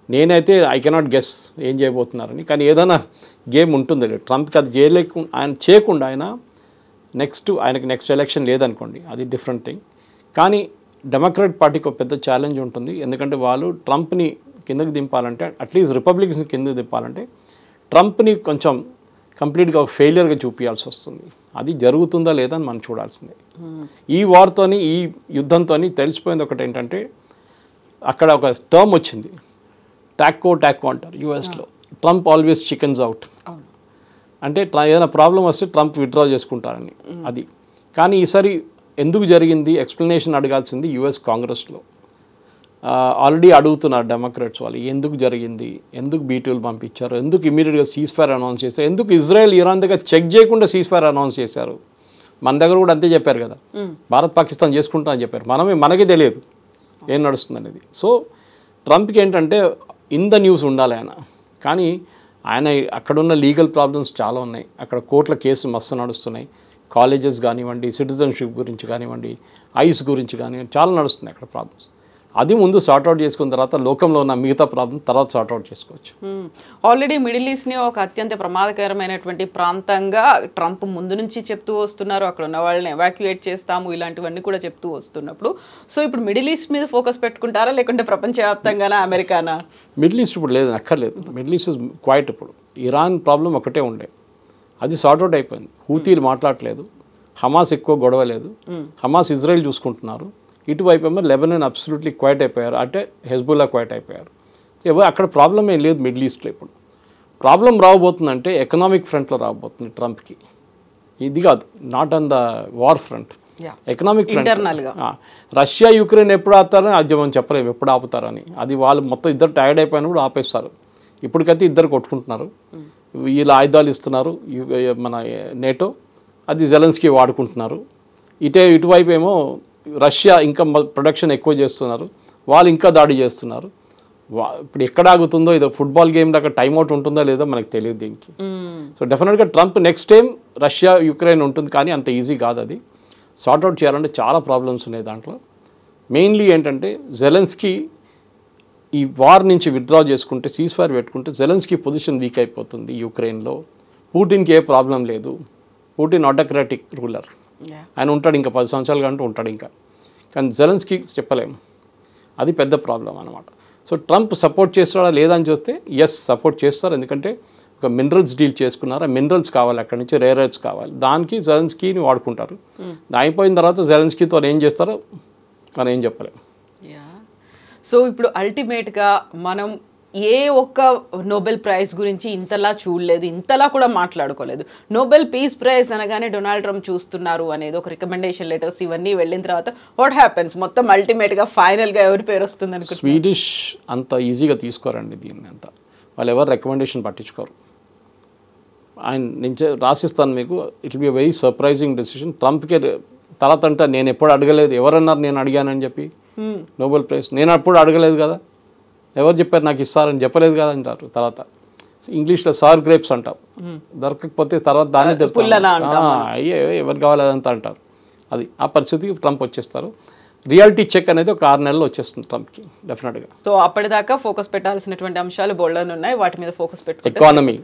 నేనైతే ఐ కెనాట్ గెస్ ఏం చేయబోతున్నారని, కానీ ఏదైనా గేమ్ ఉంటుంది. ట్రంప్కి అది చేయకుండా ఆయనకి నెక్స్ట్ ఎలక్షన్ లేదనుకోండి, అది డిఫరెంట్ థింగ్. కానీ డెమోక్రాట్ పార్టీకి ఒక పెద్ద ఛాలెంజ్ ఉంటుంది. ఎందుకంటే వాళ్ళు ట్రంప్ని కిందకి దింపాలంటే, అట్లీస్ట్ రిపబ్లికన్స్ని కిందకి దింపాలంటే ట్రంప్ని కొంచెం కంప్లీట్గా ఒక ఫెయిలియర్గా చూపించాల్సి వస్తుంది. అది జరుగుతుందా లేదా అని మనం చూడాల్సిందే. ఈ వార్తోని, ఈ యుద్ధంతో తెలిసిపోయింది ఒకటి ఏంటంటే, అక్కడ ఒక టర్మ్ వచ్చింది, టాకో అంటారు యూఎస్లో. ట్రంప్ ఆల్వేస్ చికెన్స్ అవుట్ అంటే ఏదైనా ప్రాబ్లం వస్తే ట్రంప్ విత్డ్రా చేసుకుంటారని. అది కానీ ఈసారి ఎందుకు జరిగింది ఎక్స్ప్లెనేషన్ అడగాల్సింది యుఎస్ కాంగ్రెస్లో. ఆల్రెడీ అడుగుతున్నారు డెమోక్రాట్స్ వాళ్ళు, ఎందుకు జరిగింది, ఎందుకు బీటీలు పంపించారు, ఎందుకు ఇమీడియట్గా సీజ్ ఫైర్ అనౌన్స్ చేశారు, ఎందుకు ఇజ్రాయెల్ ఇరాన్ దగ్గర చెక్ చేయకుండా సీజ్ ఫైర్ అనౌన్స్ చేశారు. మన దగ్గర కూడా అంతే చెప్పారు కదా, భారత్ పాకిస్తాన్ చేసుకుంటా అని చెప్పారు. మనకే తెలియదు ఏం నడుస్తుంది అనేది. సో ట్రంప్కి ఏంటంటే ఇన్ ద న్యూస్ ఉండాలి ఆయన. కానీ ఆయన అక్కడున్న లీగల్ ప్రాబ్లమ్స్ చాలా ఉన్నాయి. అక్కడ కోర్టుల కేసులు మస్తు నడుస్తున్నాయి. కాలేజెస్ కానివ్వండి, సిటిజన్షిప్ గురించి కానివ్వండి, ఐస్ గురించి కానివ్వండి, చాలా నడుస్తున్నాయి అక్కడ ప్రాబ్లమ్స్. అది ముందు సార్ట్అవుట్ చేసుకున్న తర్వాత లోకంలో ఉన్న మిగతా ప్రాబ్లం తర్వాత సార్ట్అవుట్ చేసుకోవచ్చు. ఆల్రెడీ మిడిల్ ఈస్ట్ని ఒక అత్యంత ప్రమాదకరమైనటువంటి ప్రాంతంగా ట్రంప్ ముందు నుంచి చెప్తూ వస్తున్నారు. అక్కడ ఉన్న వాళ్ళని ఎవాక్యుయేట్ చేస్తాము, ఇలాంటివన్నీ కూడా చెప్తూ వస్తున్నప్పుడు, సో ఇప్పుడు మిడిల్ ఈస్ట్ మీద ఫోకస్ పెట్టుకుంటారా లేకుంటే ప్రపంచవ్యాప్తంగానా, అమెరికానా? మిడిల్ ఈస్ట్ ఇప్పుడు లేదు, అక్కర్లేదు. Middle east is quite. ఇప్పుడు ఇరాన్ ప్రాబ్లం ఒకటే ఉండే, అది సార్ట్అవుట్ అయిపోయింది. హూతీలు మాట్లాడలేదు, హమాస్ ఎక్కువ గొడవ లేదు, హమాస్ ఇజ్రాయెల్ చూసుకుంటున్నారు. ఇటువైపు ఏమో లెబనాన్ అబ్సల్యూట్లీ క్వైట్ అయిపోయారు, అంటే హెజ్బుల్లా క్వైట్ అయిపోయారు. ఎవరు అక్కడ ప్రాబ్లం ఏం లేదు మిడిల్ ఈస్ట్లో. ఇప్పుడు ప్రాబ్లం రాబోతుందంటే ఎకనామిక్ ఫ్రంట్లో రాబోతుంది ట్రంప్కి. ఇది కాదు, not on the war front, economic front. Russia Ukraine ఎప్పుడు ఆపుతారని అది మనం చెప్పలేము, ఎప్పుడు ఆపుతారని. అది వాళ్ళు మొత్తం ఇద్దరు టైర్డ్ అయిపోయినప్పుడు ఆపేస్తారు. ఇప్పటికైతే ఇద్దరు కొట్టుకుంటున్నారు, వీళ్ళు ఆయుధాలు ఇస్తున్నారు మన నేటో, అది జెలెన్స్కీ వాడుకుంటున్నారు. ఇటువైపు ఏమో రష్యా ఇంకా ప్రొడక్షన్ ఎక్కువ చేస్తున్నారు, వాళ్ళు ఇంకా దాడి చేస్తున్నారు. ఇప్పుడు ఎక్కడ ఆగుతుందో, ఇదో ఫుట్బాల్ గేమ్ దాకా టైంఅవుట్ ఉంటుందో లేదో మనకు తెలియదు దీనికి. సో డెఫినెట్గా Trump next time Russia Ukraine ఉంటుంది, కానీ అంత ఈజీ కాదు. అది సార్ట్అవుట్ చేయాలంటే చాలా ప్రాబ్లమ్స్ ఉన్నాయి దాంట్లో. మెయిన్లీ ఏంటంటే జెలెన్స్కీ ఈ వార్ నుంచి విత్డ్రా చేసుకుంటే, సీజ్ ఫైర్ పెట్టుకుంటే జెలెన్స్కీ పొజిషన్ వీక్ అయిపోతుంది యుక్రెయిన్లో. పుటిన్కి ఏ ప్రాబ్లం లేదు, పుటిన్ ఆటోక్రాటిక్ రూలర్, ఆయన ఉంటాడు ఇంకా 10 సంవత్సరాలు కంటూ ఉంటాడు ఇంకా. కానీ జెలెన్స్కీ చెప్పలేము, అది పెద్ద ప్రాబ్లం అనమాట. సో ట్రంప్ సపోర్ట్ చేస్తాడా లేదా అని చూస్తే ఎస్ సపోర్ట్ చేస్తారు. ఎందుకంటే ఒక మినరల్స్ డీల్ చేసుకున్నారు, ఆ మినరల్స్ కావాలి, అక్కడి నుంచి రేర్ ఎర్త్స్ కావాలి, దానికి జెలెన్స్కీని వాడుకుంటారు. అయిపోయిన తర్వాత జెలెన్స్కీతో ఏం చేస్తారో మనం ఏం చెప్పలేము. సో ఇప్పుడు అల్టిమేట్గా మనం ఏ ఒక్క నోబెల్ ప్రైజ్ గురించి ఇంతలా చూడలేదు, ఇంతలా కూడా మాట్లాడుకోలేదు. నోబెల్ పీస్ ప్రైజ్ అనగానే డొనాల్డ్ ట్రంప్ చూస్తున్నారు అనేది ఒక రికమెండేషన్ లెటర్స్ ఇవన్నీ వెళ్ళిన తర్వాత వాట్ హ్యాపెన్స్, మొత్తం అల్టిమేట్గా ఫైనల్గా ఎవరి పేరు వస్తుంది అనుకుంటున్నారు? స్వీడిష్ అంత ఈజీగా తీసుకోరండి దీన్ని, అంత వాళ్ళు ఎవరు రికమెండేషన్ పట్టించుకోరు. ఆయన నుంచి రాసిస్తాను మీకు, it will be very surprising decision. ట్రంప్కే తర్వాత అంటే నేను ఎప్పుడు అడగలేదు, ఎవరన్నారు నేను అడిగానని చెప్పి నోబెల్ ప్రైజ్, నేను అప్పుడు అడగలేదు కదా, ఎవరు చెప్పారు నాకు ఇస్తారని చెప్పలేదు కదా అంటారు. తర్వాత ఇంగ్లీష్లో సార్ గ్రేప్స్ అంటాం, దొరకకపోతే తర్వాత దాన్ని అయ్యే ఎవరు కావాలి అదంతా అంటారు. అది ఆ పరిస్థితికి ట్రంప్ వచ్చేస్తారు. రియాలిటీ చెక్ అనేది ఒక 6 నెలలు వచ్చేస్తుంది ట్రంప్కి డెఫినెట్గా. సో అప్పటిదాకా ఫోకస్ పెట్టాల్సినటువంటి అంశాలు బోల్డన్ ఉన్నాయి, వాటి మీద ఫోకస్ పెట్టుకుంటే economy,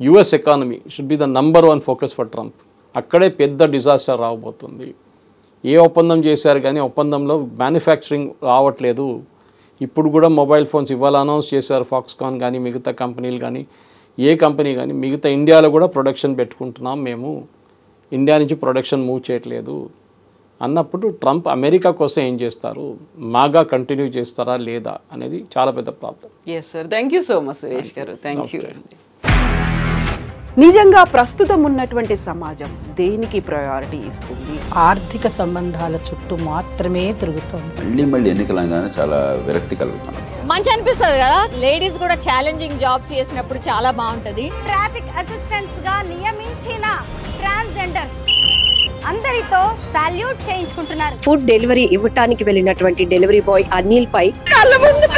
US economy should be the number 1 focus for Trump. అక్కడే పెద్ద డిజాస్టర్ రాబోతుంది. ఏ ఒప్పందం చేశారు కానీ ఒప్పందంలో మ్యానుఫ్యాక్చరింగ్ రావట్లేదు. ఇప్పుడు కూడా మొబైల్ ఫోన్స్ ఇవాళ అనౌన్స్ చేశారు, ఫాక్స్కాన్ కానీ మిగతా కంపెనీలు కానీ, ఏ కంపెనీ కానీ మిగతా ఇండియాలో కూడా ప్రొడక్షన్ పెట్టుకుంటున్నాం మేము, ఇండియా నుంచి ప్రొడక్షన్ మూవ్ చేయట్లేదు అన్నప్పుడు ట్రంప్ అమెరికా కోసం ఏం చేస్తారు, మాగా కంటిన్యూ చేస్తారా లేదా అనేది చాలా పెద్ద problem. Yes sir, thank you so much Suresh garu, thank you. నిజంగా ప్రస్తుతం ఉన్నటువంటి సమాజం దేనికి ప్రయారిటీ ఇస్తుంది? ఆర్థిక సంబంధాల చుట్టూ మాత్రమే తిరుగుతోంది. మళ్ళీ ఎన్నికలంగానే చాలా విరక్తి కలుగుతున్నాం. మంచి అనిపిస్తుంది కదా, లేడీస్ కూడా ఛాలెంజింగ్ జాబ్స్ చేసినప్పుడు చాలా బాగుంటది. ట్రాఫిక్ అసిస్టెంట్స్ గా నియమించిన ట్రాన్స్జెండర్స్ అందరితో సాల్యూట్ చేయించుకుంటున్నారు. ఫుడ్ డెలివరీ ఇవ్వటానికి వెళ్ళినటువంటి డెలివరీ బాయ్ అనిల్ పై కళ్ళ ముందు